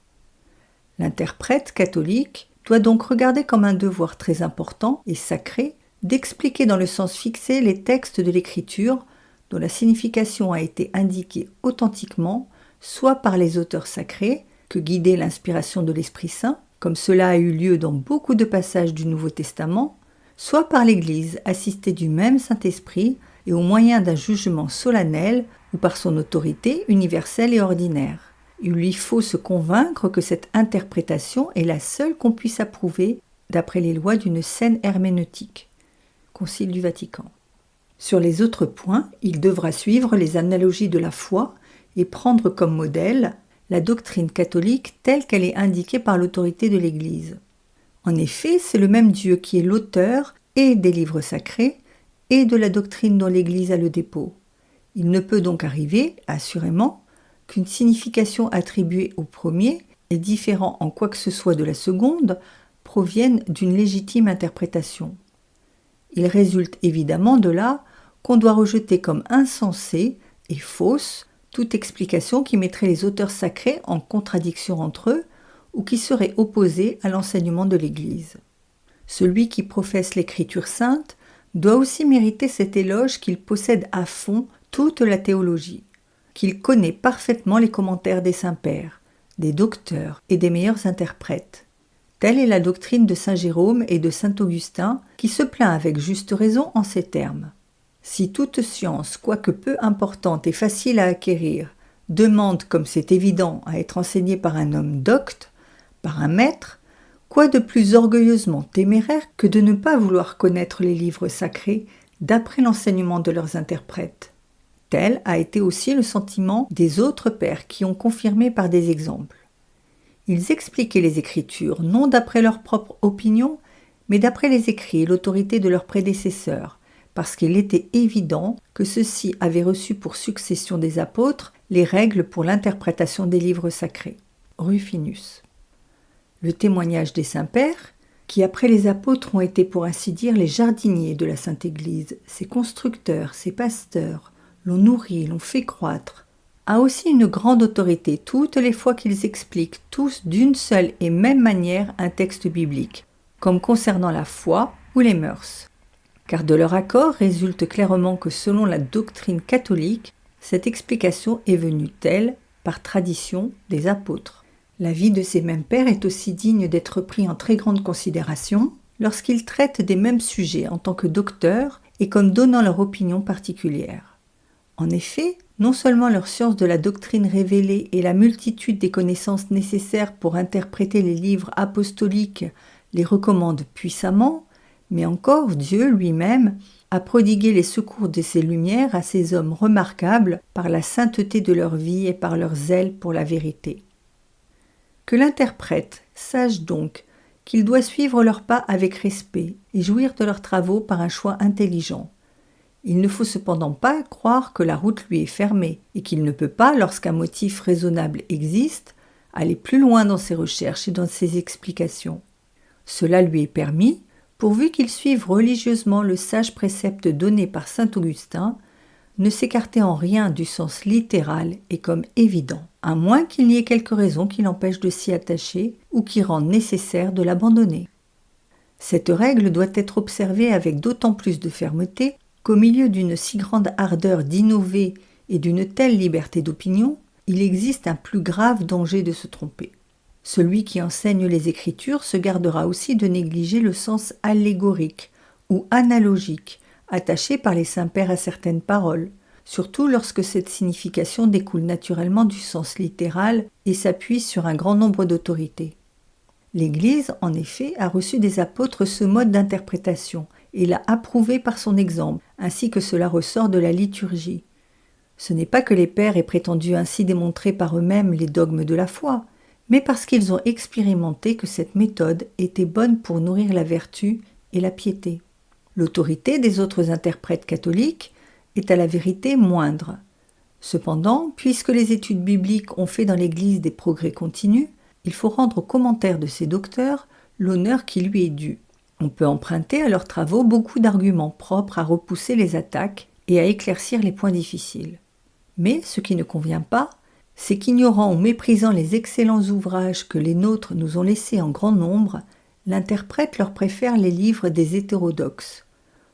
L'interprète catholique doit donc regarder comme un devoir très important et sacré d'expliquer dans le sens fixé les textes de l'Écriture dont la signification a été indiquée authentiquement, soit par les auteurs sacrés, que guidait l'inspiration de l'Esprit Saint, comme cela a eu lieu dans beaucoup de passages du Nouveau Testament, soit par l'Église assistée du même Saint-Esprit et au moyen d'un jugement solennel ou par son autorité universelle et ordinaire. Il lui faut se convaincre que cette interprétation est la seule qu'on puisse approuver d'après les lois d'une saine herméneutique. Concile du Vatican. Sur les autres points, il devra suivre les analogies de la foi et prendre comme modèle la doctrine catholique telle qu'elle est indiquée par l'autorité de l'Église. En effet, c'est le même Dieu qui est l'auteur et des livres sacrés et de la doctrine dont l'Église a le dépôt. Il ne peut donc arriver, assurément, qu'une signification attribuée au premier et différent en quoi que ce soit de la seconde provienne d'une légitime interprétation. Il résulte évidemment de là qu'on doit rejeter comme insensée et fausse toute explication qui mettrait les auteurs sacrés en contradiction entre eux ou qui serait opposée à l'enseignement de l'Église. Celui qui professe l'Écriture sainte doit aussi mériter cet éloge qu'il possède à fond toute la théologie, qu'il connaît parfaitement les commentaires des saints-pères, des docteurs et des meilleurs interprètes. Telle est la doctrine de saint Jérôme et de saint Augustin, qui se plaint avec juste raison en ces termes. Si toute science, quoique peu importante et facile à acquérir, demande, comme c'est évident, à être enseignée par un homme docte, par un maître, quoi de plus orgueilleusement téméraire que de ne pas vouloir connaître les livres sacrés d'après l'enseignement de leurs interprètes. Tel a été aussi le sentiment des autres pères qui ont confirmé par des exemples. Ils expliquaient les Écritures non d'après leur propre opinion, mais d'après les écrits et l'autorité de leurs prédécesseurs, parce qu'il était évident que ceux-ci avaient reçu pour succession des apôtres les règles pour l'interprétation des livres sacrés. Rufinus. Le témoignage des saints-pères, qui après les apôtres ont été pour ainsi dire les jardiniers de la Sainte Église, ses constructeurs, ses pasteurs, l'ont nourri, l'ont fait croître, a aussi une grande autorité toutes les fois qu'ils expliquent tous d'une seule et même manière un texte biblique, comme concernant la foi ou les mœurs. Car de leur accord résulte clairement que selon la doctrine catholique, cette explication est venue telle, par tradition, des apôtres. La vie de ces mêmes pères est aussi digne d'être pris en très grande considération lorsqu'ils traitent des mêmes sujets en tant que docteurs et comme donnant leur opinion particulière. En effet, non seulement leur science de la doctrine révélée et la multitude des connaissances nécessaires pour interpréter les livres apostoliques les recommandent puissamment, mais encore Dieu lui-même a prodigué les secours de ses lumières à ces hommes remarquables par la sainteté de leur vie et par leur zèle pour la vérité. Que l'interprète sache donc qu'il doit suivre leurs pas avec respect et jouir de leurs travaux par un choix intelligent. Il ne faut cependant pas croire que la route lui est fermée et qu'il ne peut pas, lorsqu'un motif raisonnable existe, aller plus loin dans ses recherches et dans ses explications. Cela lui est permis, pourvu qu'il suive religieusement le sage précepte donné par saint Augustin, ne s'écarter en rien du sens littéral et comme évident, à moins qu'il n'y ait quelque raison qui l'empêche de s'y attacher ou qui rende nécessaire de l'abandonner. Cette règle doit être observée avec d'autant plus de fermeté qu'au milieu d'une si grande ardeur d'innover et d'une telle liberté d'opinion, il existe un plus grave danger de se tromper. Celui qui enseigne les Écritures se gardera aussi de négliger le sens allégorique ou analogique attaché par les saints-pères à certaines paroles, surtout lorsque cette signification découle naturellement du sens littéral et s'appuie sur un grand nombre d'autorités. L'Église, en effet, a reçu des apôtres ce mode d'interprétation et l'a approuvé par son exemple, ainsi que cela ressort de la liturgie. Ce n'est pas que les pères aient prétendu ainsi démontrer par eux-mêmes les dogmes de la foi, mais parce qu'ils ont expérimenté que cette méthode était bonne pour nourrir la vertu et la piété. L'autorité des autres interprètes catholiques est à la vérité moindre. Cependant, puisque les études bibliques ont fait dans l'Église des progrès continus, il faut rendre au commentaire de ces docteurs l'honneur qui lui est dû. On peut emprunter à leurs travaux beaucoup d'arguments propres à repousser les attaques et à éclaircir les points difficiles. Mais ce qui ne convient pas, c'est qu'ignorant ou méprisant les excellents ouvrages que les nôtres nous ont laissés en grand nombre, l'interprète leur préfère les livres des hétérodoxes,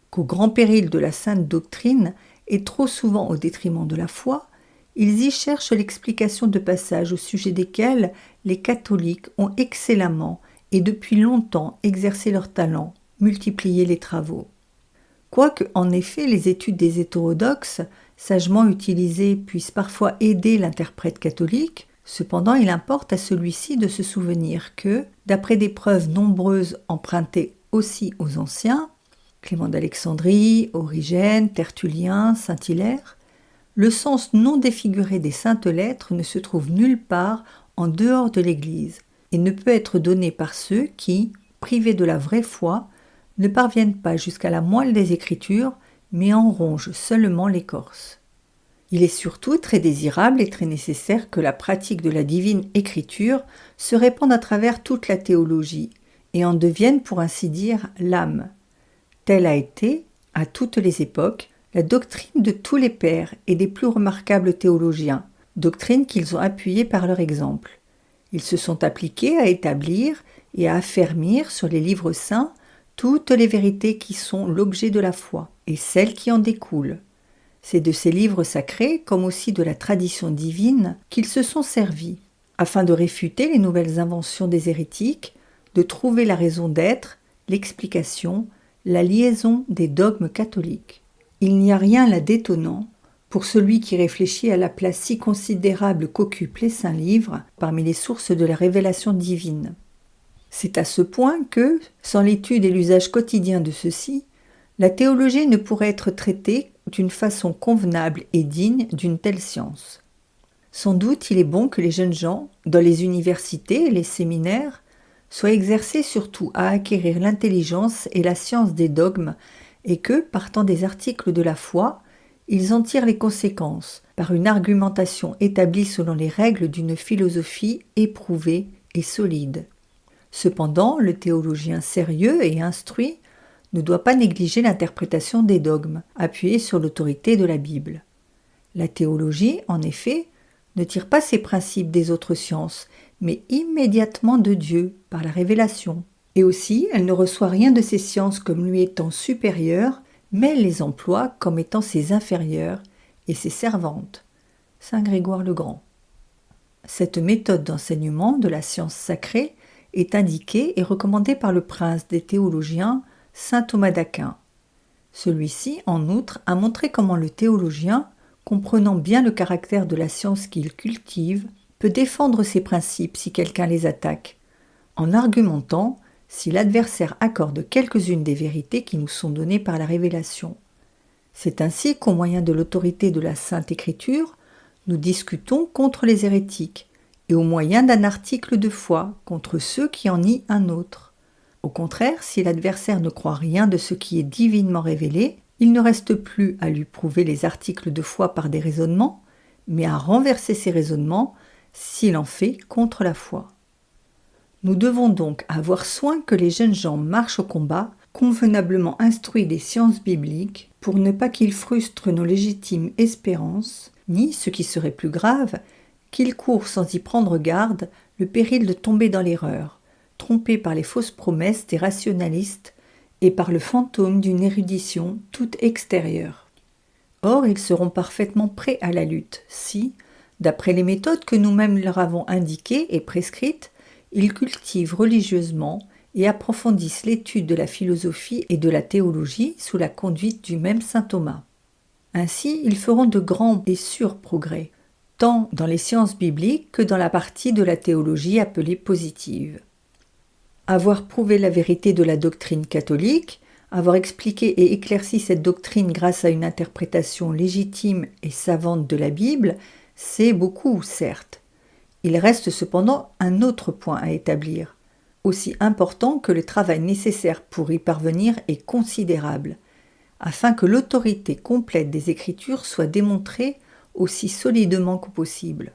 qu'au grand péril de la sainte doctrine et trop souvent au détriment de la foi, ils y cherchent l'explication de passages au sujet desquels les catholiques ont excellemment et depuis longtemps exercé leur talent, multiplié les travaux. Quoique, en effet, les études des hétérodoxes, sagement utilisées, puissent parfois aider l'interprète catholique, Cependant, il importe à celui-ci de se souvenir que, d'après des preuves nombreuses empruntées aussi aux anciens, Clément d'Alexandrie, Origène, Tertullien, Saint-Hilaire, le sens non défiguré des saintes lettres ne se trouve nulle part en dehors de l'Église et ne peut être donné par ceux qui, privés de la vraie foi, ne parviennent pas jusqu'à la moelle des Écritures, mais en rongent seulement l'écorce. Il est surtout très désirable et très nécessaire que la pratique de la divine écriture se répande à travers toute la théologie et en devienne pour ainsi dire l'âme. Telle a été, à toutes les époques, la doctrine de tous les pères et des plus remarquables théologiens, doctrine qu'ils ont appuyée par leur exemple. Ils se sont appliqués à établir et à affermir sur les livres saints toutes les vérités qui sont l'objet de la foi et celles qui en découlent. C'est de ces livres sacrés, comme aussi de la tradition divine, qu'ils se sont servis, afin de réfuter les nouvelles inventions des hérétiques, de trouver la raison d'être, l'explication, la liaison des dogmes catholiques. Il n'y a rien là d'étonnant pour celui qui réfléchit à la place si considérable qu'occupent les saints livres parmi les sources de la révélation divine. C'est à ce point que, sans l'étude et l'usage quotidien de ceux-ci, la théologie ne pourrait être traitée d'une façon convenable et digne d'une telle science. Sans doute il est bon que les jeunes gens, dans les universités et les séminaires, soient exercés surtout à acquérir l'intelligence et la science des dogmes et que, partant des articles de la foi, ils en tirent les conséquences par une argumentation établie selon les règles d'une philosophie éprouvée et solide. Cependant, le théologien sérieux et instruit ne doit pas négliger l'interprétation des dogmes, appuyés sur l'autorité de la Bible. La théologie, en effet, ne tire pas ses principes des autres sciences, mais immédiatement de Dieu, par la révélation. Et aussi, elle ne reçoit rien de ces sciences comme lui étant supérieures, mais elle les emploie comme étant ses inférieures et ses servantes. Saint Grégoire le Grand. Cette méthode d'enseignement de la science sacrée est indiquée et recommandée par le prince des théologiens, saint Thomas d'Aquin. Celui-ci, en outre, a montré comment le théologien, comprenant bien le caractère de la science qu'il cultive, peut défendre ses principes si quelqu'un les attaque, en argumentant si l'adversaire accorde quelques-unes des vérités qui nous sont données par la révélation. C'est ainsi qu'au moyen de l'autorité de la Sainte Écriture, nous discutons contre les hérétiques, et au moyen d'un article de foi contre ceux qui en nient un autre. Au contraire, si l'adversaire ne croit rien de ce qui est divinement révélé, il ne reste plus à lui prouver les articles de foi par des raisonnements, mais à renverser ces raisonnements s'il en fait contre la foi. Nous devons donc avoir soin que les jeunes gens marchent au combat, convenablement instruits des sciences bibliques, pour ne pas qu'ils frustrent nos légitimes espérances, ni, ce qui serait plus grave, qu'ils courent sans y prendre garde le péril de tomber dans l'erreur, trompés par les fausses promesses des rationalistes et par le fantôme d'une érudition toute extérieure. Or, ils seront parfaitement prêts à la lutte si, d'après les méthodes que nous-mêmes leur avons indiquées et prescrites, ils cultivent religieusement et approfondissent l'étude de la philosophie et de la théologie sous la conduite du même saint Thomas. Ainsi, ils feront de grands et sûrs progrès, tant dans les sciences bibliques que dans la partie de la théologie appelée positive. Avoir prouvé la vérité de la doctrine catholique, avoir expliqué et éclairci cette doctrine grâce à une interprétation légitime et savante de la Bible, c'est beaucoup, certes. Il reste cependant un autre point à établir, aussi important que le travail nécessaire pour y parvenir est considérable, afin que l'autorité complète des Écritures soit démontrée aussi solidement que possible.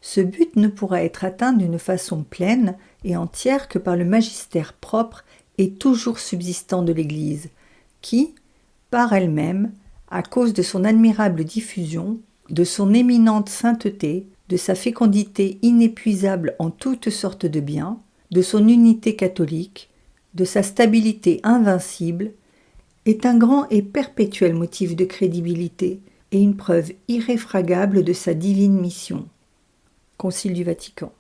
Ce but ne pourra être atteint d'une façon pleine et entière que par le magistère propre et toujours subsistant de l'Église, qui, par elle-même, à cause de son admirable diffusion, de son éminente sainteté, de sa fécondité inépuisable en toutes sortes de biens, de son unité catholique, de sa stabilité invincible, est un grand et perpétuel motif de crédibilité et une preuve irréfragable de sa divine mission. Concile du Vatican.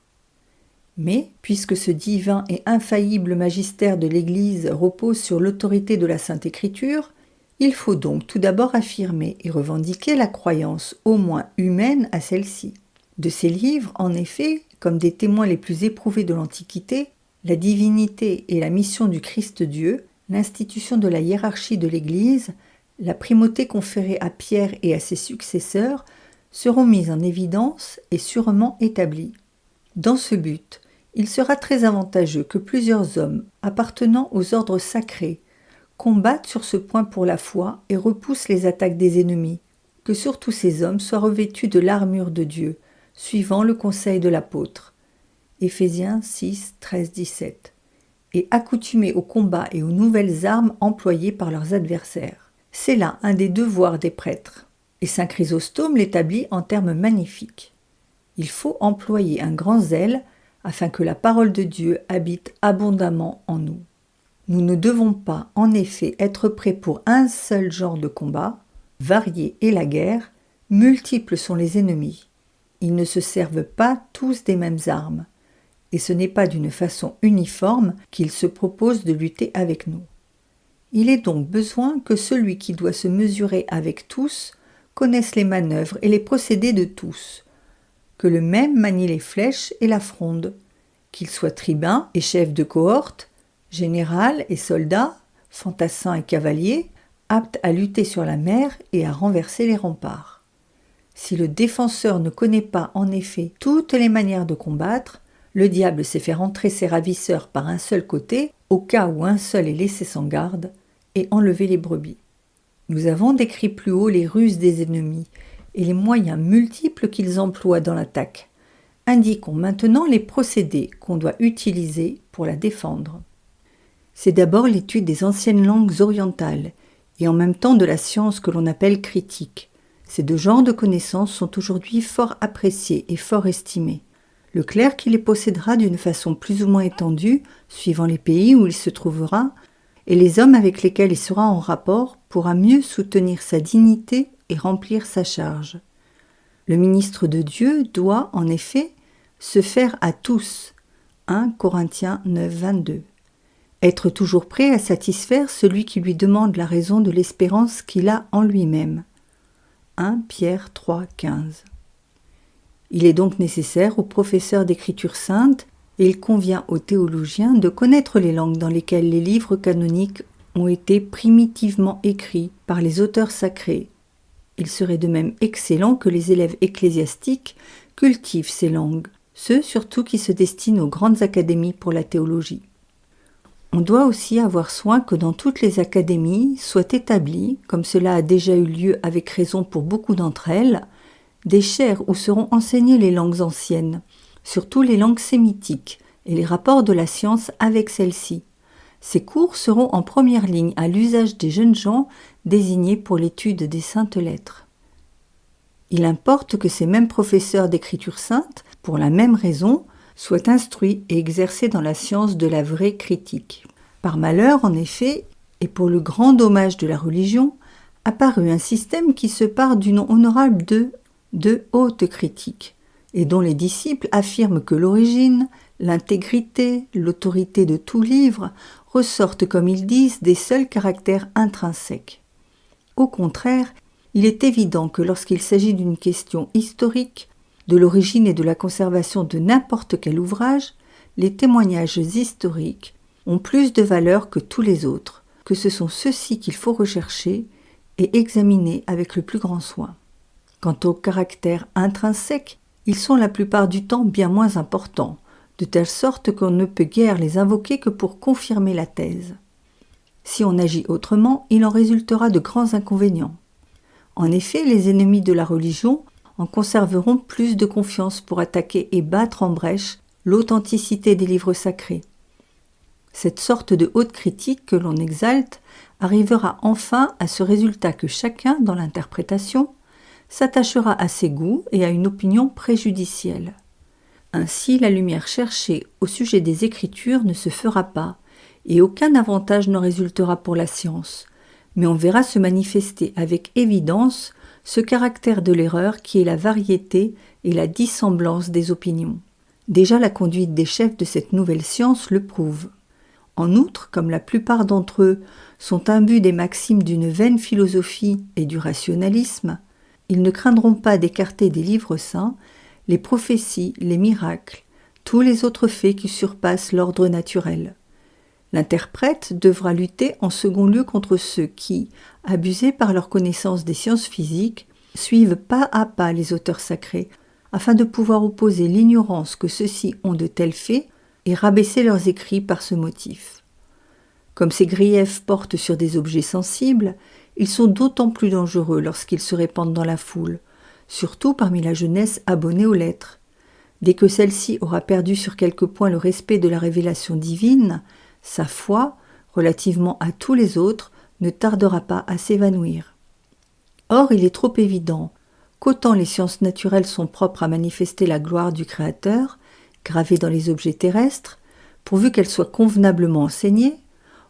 Mais, puisque ce divin et infaillible magistère de l'Église repose sur l'autorité de la Sainte Écriture, il faut donc tout d'abord affirmer et revendiquer la croyance au moins humaine à celle-ci. De ces livres, en effet, comme des témoins les plus éprouvés de l'Antiquité, la divinité et la mission du Christ Dieu, l'institution de la hiérarchie de l'Église, la primauté conférée à Pierre et à ses successeurs seront mises en évidence et sûrement établies. Dans ce but, il sera très avantageux que plusieurs hommes appartenant aux ordres sacrés combattent sur ce point pour la foi et repoussent les attaques des ennemis, que surtout ces hommes soient revêtus de l'armure de Dieu, suivant le conseil de l'apôtre. Éphésiens 6, 13, 17. Et accoutumés au combat et aux nouvelles armes employées par leurs adversaires. C'est là un des devoirs des prêtres. Et saint Chrysostome l'établit en termes magnifiques. Il faut employer un grand zèle afin que la parole de Dieu habite abondamment en nous. Nous ne devons pas, en effet, être prêts pour un seul genre de combat. Varié est la guerre, multiples sont les ennemis. Ils ne se servent pas tous des mêmes armes, et ce n'est pas d'une façon uniforme qu'ils se proposent de lutter avec nous. Il est donc besoin que celui qui doit se mesurer avec tous connaisse les manœuvres et les procédés de tous, que le même manie les flèches et la fronde, qu'il soit tribun et chef de cohorte, général et soldat, fantassin et cavalier, apte à lutter sur la mer et à renverser les remparts. Si le défenseur ne connaît pas en effet toutes les manières de combattre, le diable sait faire entrer ses ravisseurs par un seul côté, au cas où un seul est laissé sans garde, et enlever les brebis. Nous avons décrit plus haut les ruses des ennemis et les moyens multiples qu'ils emploient dans l'attaque. Indiquons maintenant les procédés qu'on doit utiliser pour la défendre. C'est d'abord l'étude des anciennes langues orientales et en même temps de la science que l'on appelle critique. Ces deux genres de connaissances sont aujourd'hui fort appréciés et fort estimés. Le clerc qui les possédera d'une façon plus ou moins étendue, suivant les pays où il se trouvera, et les hommes avec lesquels il sera en rapport, pourra mieux soutenir sa dignité et remplir sa charge. Le ministre de Dieu doit, en effet, se faire à tous. 1 Corinthiens 9, 22. Être toujours prêt à satisfaire celui qui lui demande la raison de l'espérance qu'il a en lui-même. 1 Pierre 3, 15. Il est donc nécessaire aux professeurs d'écriture sainte et il convient aux théologiens de connaître les langues dans lesquelles les livres canoniques ont été primitivement écrits par les auteurs sacrés. Il serait de même excellent que les élèves ecclésiastiques cultivent ces langues, ceux surtout qui se destinent aux grandes académies pour la théologie. On doit aussi avoir soin que dans toutes les académies soient établis, comme cela a déjà eu lieu avec raison pour beaucoup d'entre elles, des chaires où seront enseignées les langues anciennes, surtout les langues sémitiques et les rapports de la science avec celles-ci. Ces cours seront en première ligne à l'usage des jeunes gens désignés pour l'étude des saintes lettres. Il importe que ces mêmes professeurs d'écriture sainte, pour la même raison, soient instruits et exercés dans la science de la vraie critique. Par malheur, en effet, et pour le grand dommage de la religion, apparut un système qui se pare du nom honorable de haute critique, et dont les disciples affirment que l'origine, l'intégrité, l'autorité de tout livre ressortent, comme ils disent, des seuls caractères intrinsèques. Au contraire, il est évident que lorsqu'il s'agit d'une question historique, de l'origine et de la conservation de n'importe quel ouvrage, les témoignages historiques ont plus de valeur que tous les autres, que ce sont ceux-ci qu'il faut rechercher et examiner avec le plus grand soin. Quant aux caractères intrinsèques, ils sont la plupart du temps bien moins importants, de telle sorte qu'on ne peut guère les invoquer que pour confirmer la thèse. Si on agit autrement, il en résultera de grands inconvénients. En effet, les ennemis de la religion en conserveront plus de confiance pour attaquer et battre en brèche l'authenticité des livres sacrés. Cette sorte de haute critique que l'on exalte arrivera enfin à ce résultat que chacun, dans l'interprétation, s'attachera à ses goûts et à une opinion préjudicielle. Ainsi, la lumière cherchée au sujet des Écritures ne se fera pas, et aucun avantage n'en résultera pour la science, mais on verra se manifester avec évidence ce caractère de l'erreur qui est la variété et la dissemblance des opinions. Déjà la conduite des chefs de cette nouvelle science le prouve. En outre, comme la plupart d'entre eux sont imbus des maximes d'une vaine philosophie et du rationalisme, ils ne craindront pas d'écarter des livres saints les prophéties, les miracles, tous les autres faits qui surpassent l'ordre naturel. L'interprète devra lutter en second lieu contre ceux qui, abusés par leur connaissance des sciences physiques, suivent pas à pas les auteurs sacrés, afin de pouvoir opposer l'ignorance que ceux-ci ont de tels faits et rabaisser leurs écrits par ce motif. Comme ces griefs portent sur des objets sensibles, ils sont d'autant plus dangereux lorsqu'ils se répandent dans la foule, surtout parmi la jeunesse abonnée aux lettres. Dès que celle-ci aura perdu sur quelque point le respect de la révélation divine, sa foi, relativement à tous les autres, ne tardera pas à s'évanouir. Or, il est trop évident qu'autant les sciences naturelles sont propres à manifester la gloire du Créateur, gravée dans les objets terrestres, pourvu qu'elles soient convenablement enseignées,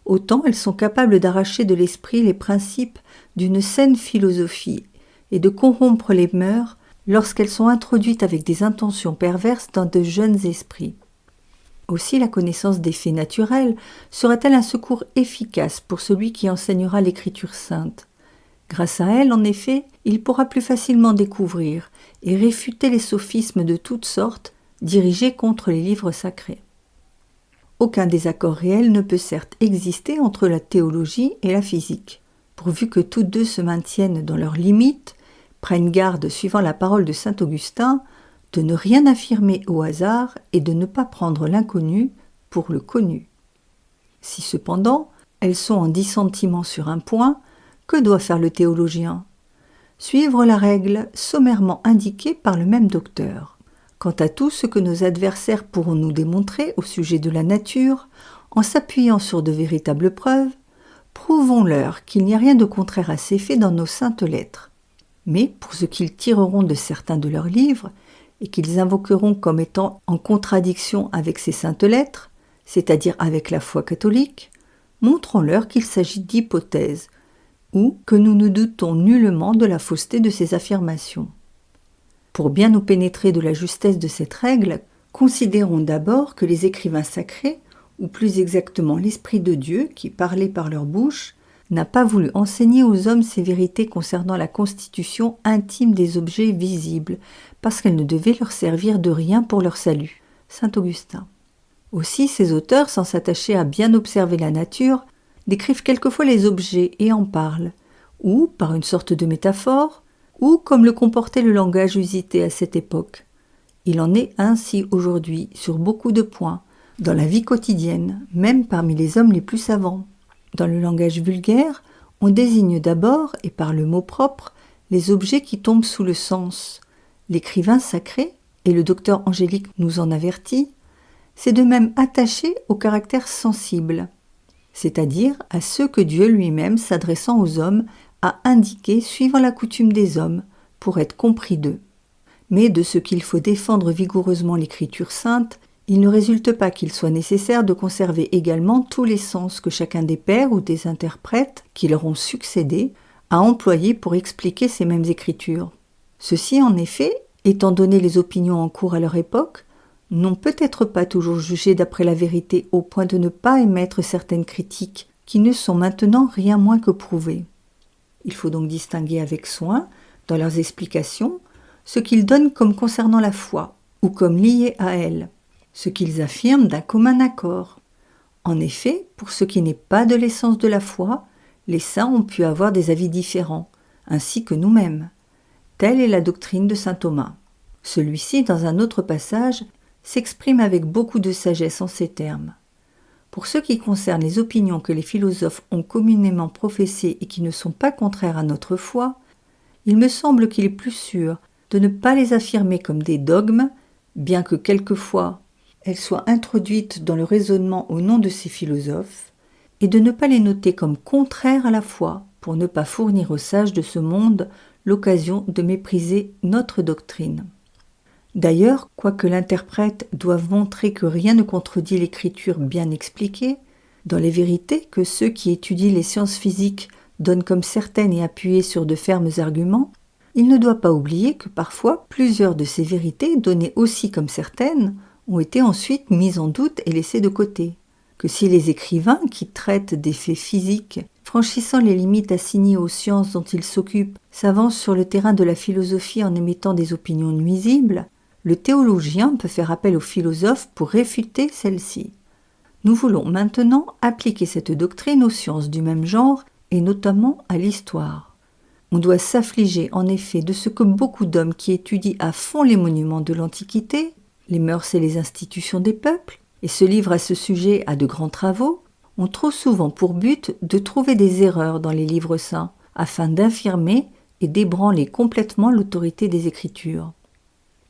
autant elles sont capables d'arracher de l'esprit les principes d'une saine philosophie et de corrompre les mœurs lorsqu'elles sont introduites avec des intentions perverses dans de jeunes esprits. Aussi la connaissance des faits naturels sera-t-elle un secours efficace pour celui qui enseignera l'Écriture sainte. Grâce à elle, en effet, il pourra plus facilement découvrir et réfuter les sophismes de toutes sortes dirigés contre les livres sacrés. Aucun désaccord réel ne peut certes exister entre la théologie et la physique, pourvu que toutes deux se maintiennent dans leurs limites, prennent garde, suivant la parole de saint Augustin, de ne rien affirmer au hasard et de ne pas prendre l'inconnu pour le connu. Si cependant elles sont en dissentiment sur un point, que doit faire le théologien ? Suivre la règle sommairement indiquée par le même docteur. Quant à tout ce que nos adversaires pourront nous démontrer au sujet de la nature, en s'appuyant sur de véritables preuves, prouvons-leur qu'il n'y a rien de contraire à ces faits dans nos saintes lettres. Mais pour ce qu'ils tireront de certains de leurs livres, et qu'ils invoqueront comme étant en contradiction avec ces saintes lettres, c'est-à-dire avec la foi catholique, montrons-leur qu'il s'agit d'hypothèses, ou que nous ne doutons nullement de la fausseté de ces affirmations. Pour bien nous pénétrer de la justesse de cette règle, considérons d'abord que les écrivains sacrés, ou plus exactement l'Esprit de Dieu, qui parlait par leur bouche, n'a pas voulu enseigner aux hommes ces vérités concernant la constitution intime des objets visibles, parce qu'elles ne devaient leur servir de rien pour leur salut. Saint Augustin. Aussi, ces auteurs, sans s'attacher à bien observer la nature, décrivent quelquefois les objets et en parlent, ou par une sorte de métaphore, ou comme le comportait le langage usité à cette époque. Il en est ainsi aujourd'hui sur beaucoup de points, dans la vie quotidienne, même parmi les hommes les plus savants. Dans le langage vulgaire, on désigne d'abord, et par le mot propre, les objets qui tombent sous le sens. L'écrivain sacré, et le docteur Angélique nous en avertit, c'est de même attaché au caractère sensible, c'est-à-dire à ceux que Dieu lui-même, s'adressant aux hommes, a indiqués suivant la coutume des hommes, pour être compris d'eux. Mais de ce qu'il faut défendre vigoureusement l'Écriture sainte, il ne résulte pas qu'il soit nécessaire de conserver également tous les sens que chacun des pères ou des interprètes qui leur ont succédé a employés pour expliquer ces mêmes écritures. Ceux-ci, en effet, étant donné les opinions en cours à leur époque, n'ont peut-être pas toujours jugé d'après la vérité au point de ne pas émettre certaines critiques qui ne sont maintenant rien moins que prouvées. Il faut donc distinguer avec soin, dans leurs explications, ce qu'ils donnent comme concernant la foi ou comme lié à elle, ce qu'ils affirment d'un commun accord. En effet, pour ce qui n'est pas de l'essence de la foi, les saints ont pu avoir des avis différents, ainsi que nous-mêmes. Telle est la doctrine de saint Thomas. Celui-ci, dans un autre passage, s'exprime avec beaucoup de sagesse en ces termes. Pour ce qui concerne les opinions que les philosophes ont communément professées et qui ne sont pas contraires à notre foi, il me semble qu'il est plus sûr de ne pas les affirmer comme des dogmes, bien que quelquefois elles soient introduites dans le raisonnement au nom de ces philosophes, et de ne pas les noter comme contraires à la foi, pour ne pas fournir aux sages de ce monde l'occasion de mépriser notre doctrine. D'ailleurs, quoique l'interprète doive montrer que rien ne contredit l'écriture bien expliquée, dans les vérités que ceux qui étudient les sciences physiques donnent comme certaines et appuyées sur de fermes arguments, il ne doit pas oublier que parfois plusieurs de ces vérités, données aussi comme certaines, ont été ensuite mises en doute et laissées de côté. Que si les écrivains qui traitent des faits physiques, franchissant les limites assignées aux sciences dont ils s'occupent, s'avancent sur le terrain de la philosophie en émettant des opinions nuisibles, le théologien peut faire appel au philosophe pour réfuter celle-ci. Nous voulons maintenant appliquer cette doctrine aux sciences du même genre et notamment à l'histoire. On doit s'affliger en effet de ce que beaucoup d'hommes qui étudient à fond les monuments de l'Antiquité, les mœurs et les institutions des peuples, et se livrent à ce sujet à de grands travaux, ont trop souvent pour but de trouver des erreurs dans les livres saints, afin d'infirmer et d'ébranler complètement l'autorité des Écritures.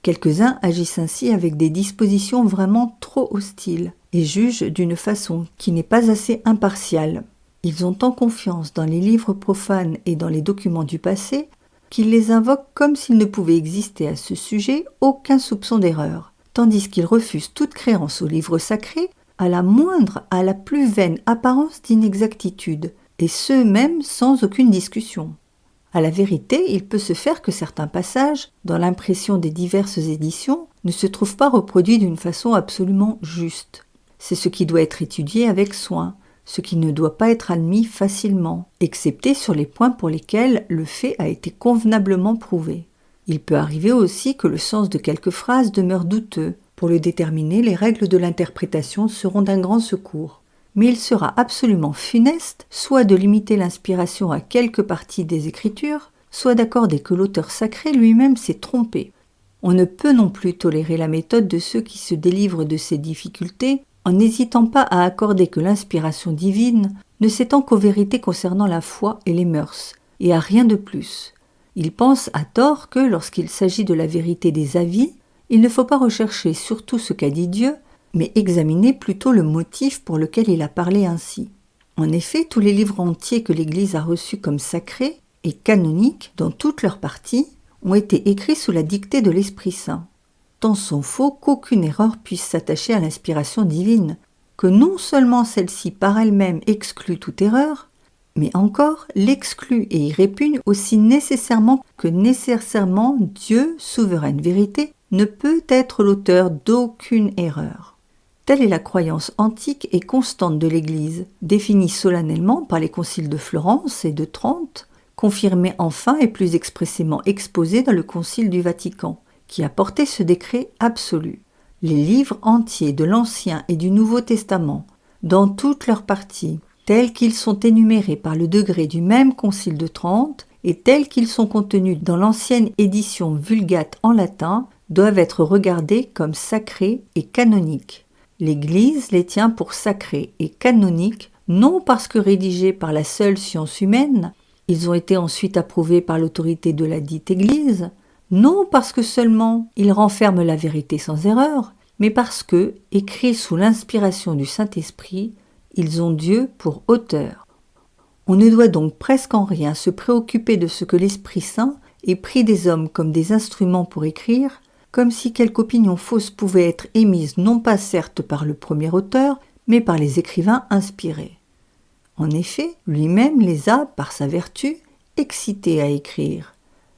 Quelques-uns agissent ainsi avec des dispositions vraiment trop hostiles et jugent d'une façon qui n'est pas assez impartiale. Ils ont tant confiance dans les livres profanes et dans les documents du passé qu'ils les invoquent comme s'il ne pouvait exister à ce sujet aucun soupçon d'erreur, tandis qu'ils refusent toute créance aux livres sacrés à la moindre, à la plus vaine apparence d'inexactitude, et ce même sans aucune discussion. À la vérité, il peut se faire que certains passages, dans l'impression des diverses éditions, ne se trouvent pas reproduits d'une façon absolument juste. C'est ce qui doit être étudié avec soin, ce qui ne doit pas être admis facilement, excepté sur les points pour lesquels le fait a été convenablement prouvé. Il peut arriver aussi que le sens de quelques phrases demeure douteux. Pour le déterminer, les règles de l'interprétation seront d'un grand secours. Mais il sera absolument funeste soit de limiter l'inspiration à quelques parties des Écritures, soit d'accorder que l'auteur sacré lui-même s'est trompé. On ne peut non plus tolérer la méthode de ceux qui se délivrent de ces difficultés en n'hésitant pas à accorder que l'inspiration divine ne s'étend qu'aux vérités concernant la foi et les mœurs, et à rien de plus. Ils pensent à tort que, lorsqu'il s'agit de la vérité des avis, il ne faut pas rechercher surtout ce qu'a dit Dieu, mais examiner plutôt le motif pour lequel il a parlé ainsi. En effet, tous les livres entiers que l'Église a reçus comme sacrés et canoniques, dans toutes leurs parties, ont été écrits sous la dictée de l'Esprit Saint. Tant sont faux qu'aucune erreur puisse s'attacher à l'inspiration divine, que non seulement celle-ci par elle-même exclut toute erreur, mais encore l'exclut et y répugne aussi nécessairement que nécessairement Dieu, souveraine vérité, ne peut être l'auteur d'aucune erreur. Telle est la croyance antique et constante de l'Église, définie solennellement par les conciles de Florence et de Trente, confirmée enfin et plus expressément exposée dans le concile du Vatican, qui a porté ce décret absolu. Les livres entiers de l'Ancien et du Nouveau Testament, dans toutes leurs parties, tels qu'ils sont énumérés par le degré du même concile de Trente et tels qu'ils sont contenus dans l'ancienne édition Vulgate en latin, doivent être regardés comme sacrés et canoniques. L'Église les tient pour sacrés et canoniques, non parce que rédigés par la seule science humaine, ils ont été ensuite approuvés par l'autorité de la dite Église, non parce que seulement ils renferment la vérité sans erreur, mais parce que, écrits sous l'inspiration du Saint-Esprit, ils ont Dieu pour auteur. On ne doit donc presque en rien se préoccuper de ce que l'Esprit Saint ait pris des hommes comme des instruments pour écrire, comme si quelque opinion fausse pouvait être émise non pas certes par le premier auteur, mais par les écrivains inspirés. En effet, lui-même les a, par sa vertu, excités à écrire.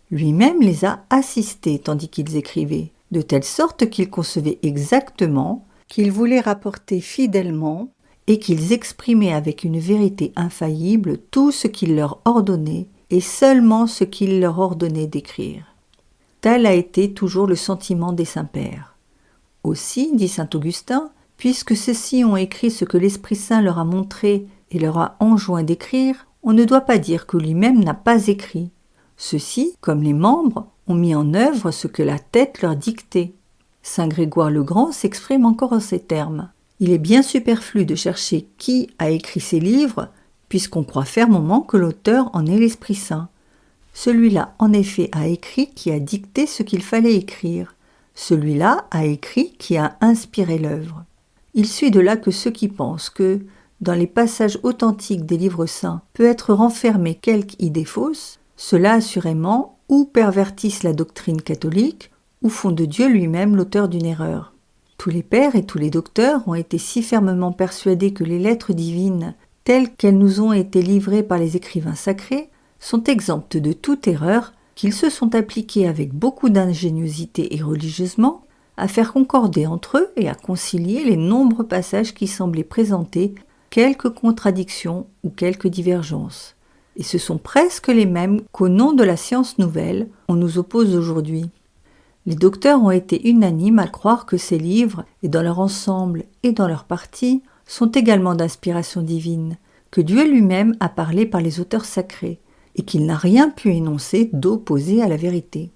Lui-même les a assistés tandis qu'ils écrivaient, de telle sorte qu'ils concevaient exactement, qu'ils voulaient rapporter fidèlement, et qu'ils exprimaient avec une vérité infaillible tout ce qu'il leur ordonnait, et seulement ce qu'il leur ordonnait d'écrire. Tel a été toujours le sentiment des saints-pères. Aussi, dit saint Augustin, puisque ceux-ci ont écrit ce que l'Esprit Saint leur a montré et leur a enjoint d'écrire, on ne doit pas dire que lui-même n'a pas écrit. Ceux-ci, comme les membres, ont mis en œuvre ce que la tête leur dictait. Saint Grégoire le Grand s'exprime encore en ces termes. Il est bien superflu de chercher qui a écrit ces livres, puisqu'on croit fermement que l'auteur en est l'Esprit Saint. Celui-là, en effet, a écrit qui a dicté ce qu'il fallait écrire. Celui-là a écrit qui a inspiré l'œuvre. Il suit de là que ceux qui pensent que, dans les passages authentiques des livres saints, peut être renfermée quelque idée fausse, ceux-là assurément ou pervertissent la doctrine catholique, ou font de Dieu lui-même l'auteur d'une erreur. Tous les pères et tous les docteurs ont été si fermement persuadés que les lettres divines, telles qu'elles nous ont été livrées par les écrivains sacrés, sont exemptes de toute erreur, qu'ils se sont appliqués avec beaucoup d'ingéniosité et religieusement à faire concorder entre eux et à concilier les nombreux passages qui semblaient présenter quelques contradictions ou quelques divergences. Et ce sont presque les mêmes qu'au nom de la science nouvelle, on nous oppose aujourd'hui. Les docteurs ont été unanimes à croire que ces livres, et dans leur ensemble et dans leur partie, sont également d'inspiration divine, que Dieu lui-même a parlé par les auteurs sacrés, et qu'il n'a rien pu énoncer d'opposé à la vérité.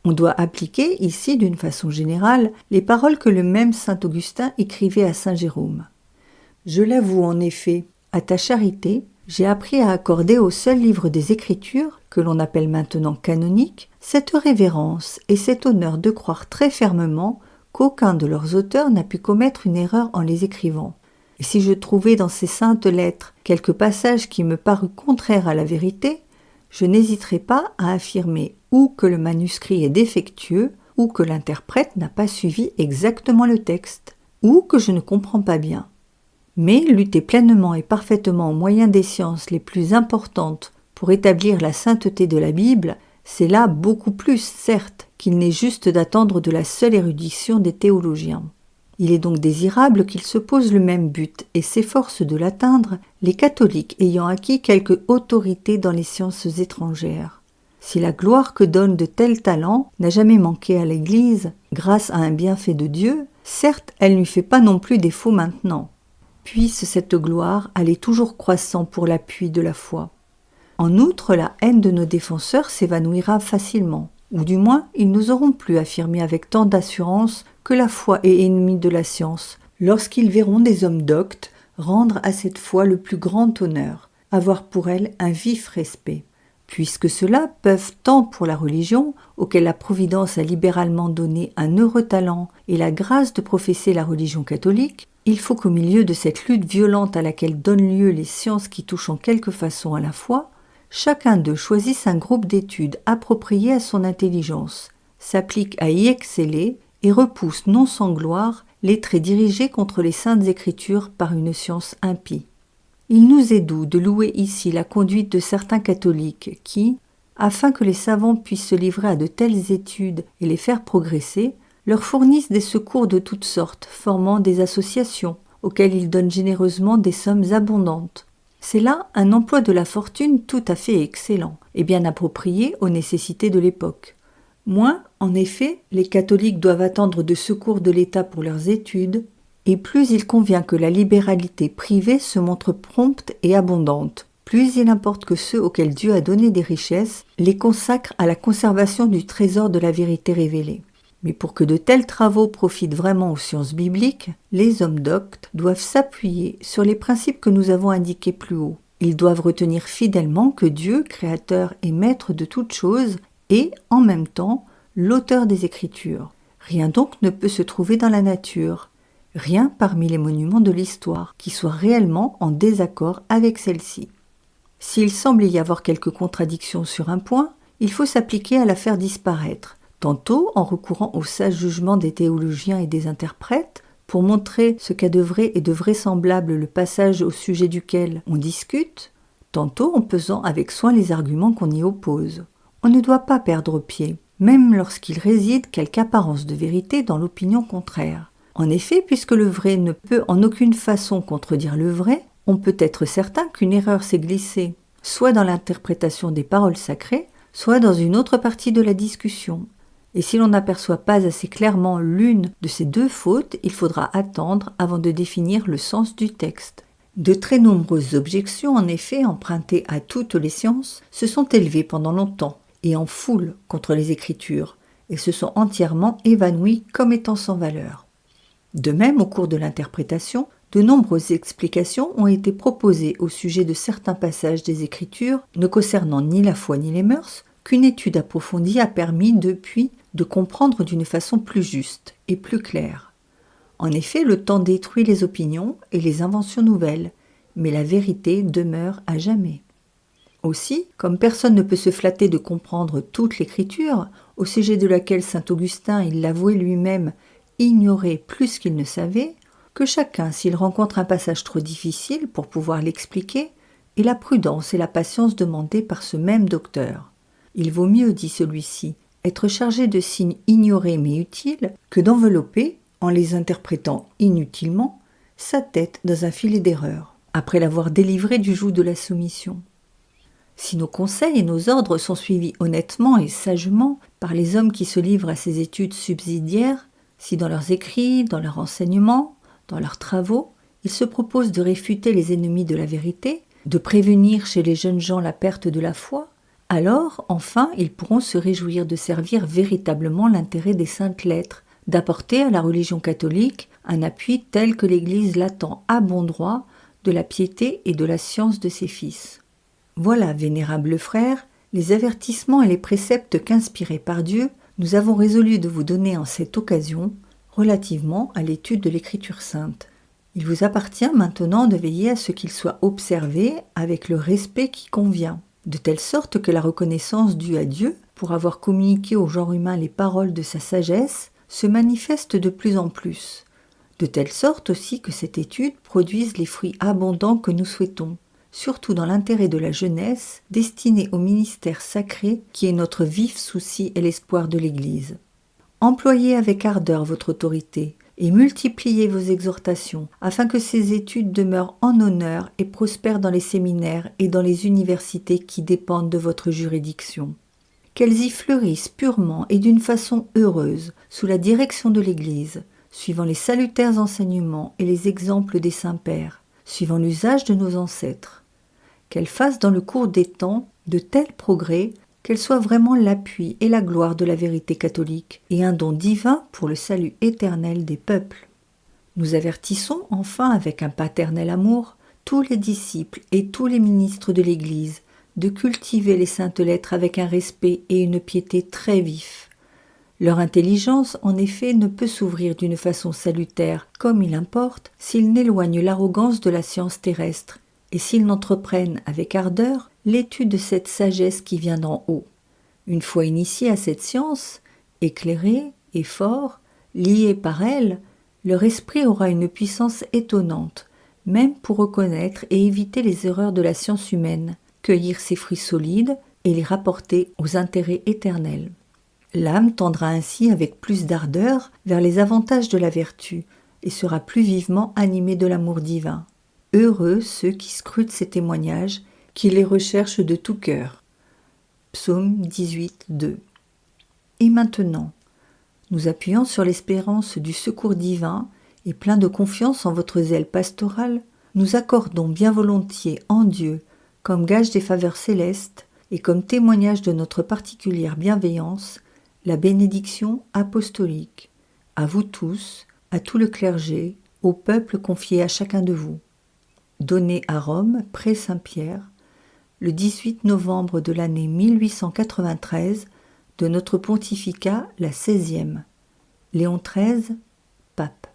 On doit appliquer ici, d'une façon générale, les paroles que le même saint Augustin écrivait à saint Jérôme. « Je l'avoue en effet, à ta charité, j'ai appris à accorder au seul livre des Écritures, que l'on appelle maintenant canonique, cette révérence et cet honneur de croire très fermement qu'aucun de leurs auteurs n'a pu commettre une erreur en les écrivant. Et si je trouvais dans ces saintes lettres quelques passages qui me parurent contraires à la vérité, je n'hésiterai pas à affirmer ou que le manuscrit est défectueux, ou que l'interprète n'a pas suivi exactement le texte, ou que je ne comprends pas bien. Mais lutter pleinement et parfaitement au moyen des sciences les plus importantes pour établir la sainteté de la Bible, c'est là beaucoup plus, certes, qu'il n'est juste d'attendre de la seule érudition des théologiens. Il est donc désirable qu'ils se posent le même but et s'efforcent de l'atteindre, les catholiques ayant acquis quelque autorité dans les sciences étrangères. Si la gloire que donnent de tels talents n'a jamais manqué à l'Église, grâce à un bienfait de Dieu, certes, elle ne lui fait pas non plus défaut maintenant. Puisse cette gloire aller toujours croissant pour l'appui de la foi. En outre, la haine de nos défenseurs s'évanouira facilement, ou du moins ils n'oseront plus affirmer avec tant d'assurance que la foi est ennemie de la science, lorsqu'ils verront des hommes doctes rendre à cette foi le plus grand honneur, avoir pour elle un vif respect. Puisque ceux-là peuvent tant pour la religion, auquel la Providence a libéralement donné un heureux talent et la grâce de professer la religion catholique, il faut qu'au milieu de cette lutte violente à laquelle donnent lieu les sciences qui touchent en quelque façon à la foi, chacun d'eux choisisse un groupe d'études approprié à son intelligence, s'applique à y exceller et repousse non sans gloire les traits dirigés contre les saintes écritures par une science impie. Il nous est doux de louer ici la conduite de certains catholiques qui, afin que les savants puissent se livrer à de telles études et les faire progresser, leur fournissent des secours de toutes sortes, formant des associations, auxquelles ils donnent généreusement des sommes abondantes. C'est là un emploi de la fortune tout à fait excellent, et bien approprié aux nécessités de l'époque. Moins, en effet, les catholiques doivent attendre de secours de l'État pour leurs études, et plus il convient que la libéralité privée se montre prompte et abondante, plus il importe que ceux auxquels Dieu a donné des richesses les consacrent à la conservation du trésor de la vérité révélée. Mais pour que de tels travaux profitent vraiment aux sciences bibliques, les hommes doctes doivent s'appuyer sur les principes que nous avons indiqués plus haut. Ils doivent retenir fidèlement que Dieu, créateur et maître de toutes choses, est, en même temps, l'auteur des Écritures. Rien donc ne peut se trouver dans la nature, rien parmi les monuments de l'histoire qui soit réellement en désaccord avec celle-ci. S'il semble y avoir quelque contradiction sur un point, il faut s'appliquer à la faire disparaître, tantôt en recourant au sage jugement des théologiens et des interprètes, pour montrer ce qu'a de vrai et de vraisemblable le passage au sujet duquel on discute, tantôt en pesant avec soin les arguments qu'on y oppose. On ne doit pas perdre pied, même lorsqu'il réside quelque apparence de vérité dans l'opinion contraire. En effet, puisque le vrai ne peut en aucune façon contredire le vrai, on peut être certain qu'une erreur s'est glissée, soit dans l'interprétation des paroles sacrées, soit dans une autre partie de la discussion. Et si l'on n'aperçoit pas assez clairement l'une de ces deux fautes, il faudra attendre avant de définir le sens du texte. De très nombreuses objections, en effet, empruntées à toutes les sciences, se sont élevées pendant longtemps, et en foule contre les Écritures, et se sont entièrement évanouies comme étant sans valeur. De même, au cours de l'interprétation, de nombreuses explications ont été proposées au sujet de certains passages des Écritures, ne concernant ni la foi ni les mœurs, qu'une étude approfondie a permis depuis de comprendre d'une façon plus juste et plus claire. En effet, le temps détruit les opinions et les inventions nouvelles, mais la vérité demeure à jamais. Aussi, comme personne ne peut se flatter de comprendre toute l'Écriture, au sujet de laquelle saint Augustin, il l'avouait lui-même, ignorait plus qu'il ne savait, que chacun, s'il rencontre un passage trop difficile pour pouvoir l'expliquer, ait la prudence et la patience demandées par ce même docteur. Il vaut mieux, dit celui-ci, être chargé de signes ignorés mais utiles que d'envelopper, en les interprétant inutilement, sa tête dans un filet d'erreur, après l'avoir délivré du joug de la soumission. Si nos conseils et nos ordres sont suivis honnêtement et sagement par les hommes qui se livrent à ces études subsidiaires, si dans leurs écrits, dans leurs enseignements, dans leurs travaux, ils se proposent de réfuter les ennemis de la vérité, de prévenir chez les jeunes gens la perte de la foi, alors, enfin, ils pourront se réjouir de servir véritablement l'intérêt des saintes lettres, d'apporter à la religion catholique un appui tel que l'Église l'attend à bon droit de la piété et de la science de ses fils. Voilà, vénérables frères, les avertissements et les préceptes qu'inspirés par Dieu, nous avons résolu de vous donner en cette occasion relativement à l'étude de l'Écriture sainte. Il vous appartient maintenant de veiller à ce qu'il soit observé avec le respect qui convient, de telle sorte que la reconnaissance due à Dieu pour avoir communiqué au genre humain les paroles de sa sagesse se manifeste de plus en plus, de telle sorte aussi que cette étude produise les fruits abondants que nous souhaitons, surtout dans l'intérêt de la jeunesse destinée au ministère sacré qui est notre vif souci et l'espoir de l'Église. Employez avec ardeur votre autorité et multipliez vos exhortations afin que ces études demeurent en honneur et prospèrent dans les séminaires et dans les universités qui dépendent de votre juridiction. Qu'elles y fleurissent purement et d'une façon heureuse sous la direction de l'Église, suivant les salutaires enseignements et les exemples des saints-pères, suivant l'usage de nos ancêtres. Qu'elles fassent dans le cours des temps de tels progrès qu'elle soit vraiment l'appui et la gloire de la vérité catholique et un don divin pour le salut éternel des peuples. Nous avertissons enfin avec un paternel amour tous les disciples et tous les ministres de l'Église de cultiver les saintes lettres avec un respect et une piété très vifs. Leur intelligence, en effet, ne peut s'ouvrir d'une façon salutaire, comme il importe, s'ils n'éloignent l'arrogance de la science terrestre et s'ils n'entreprennent avec ardeur l'étude de cette sagesse qui vient d'en haut. Une fois initiés à cette science, éclairés et forts, liés par elle, leur esprit aura une puissance étonnante, même pour reconnaître et éviter les erreurs de la science humaine, cueillir ses fruits solides et les rapporter aux intérêts éternels. L'âme tendra ainsi avec plus d'ardeur vers les avantages de la vertu et sera plus vivement animée de l'amour divin. Heureux ceux qui scrutent ces témoignages, qui les recherchent de tout cœur. Psaume 18, 2. Et maintenant, nous appuyant sur l'espérance du secours divin et plein de confiance en votre zèle pastoral, nous accordons bien volontiers en Dieu, comme gage des faveurs célestes et comme témoignage de notre particulière bienveillance, la bénédiction apostolique, à vous tous, à tout le clergé, au peuple confié à chacun de vous. Donnée à Rome, près Saint-Pierre, le 18 novembre de l'année 1893, de notre pontificat la 16e. Léon XIII, pape.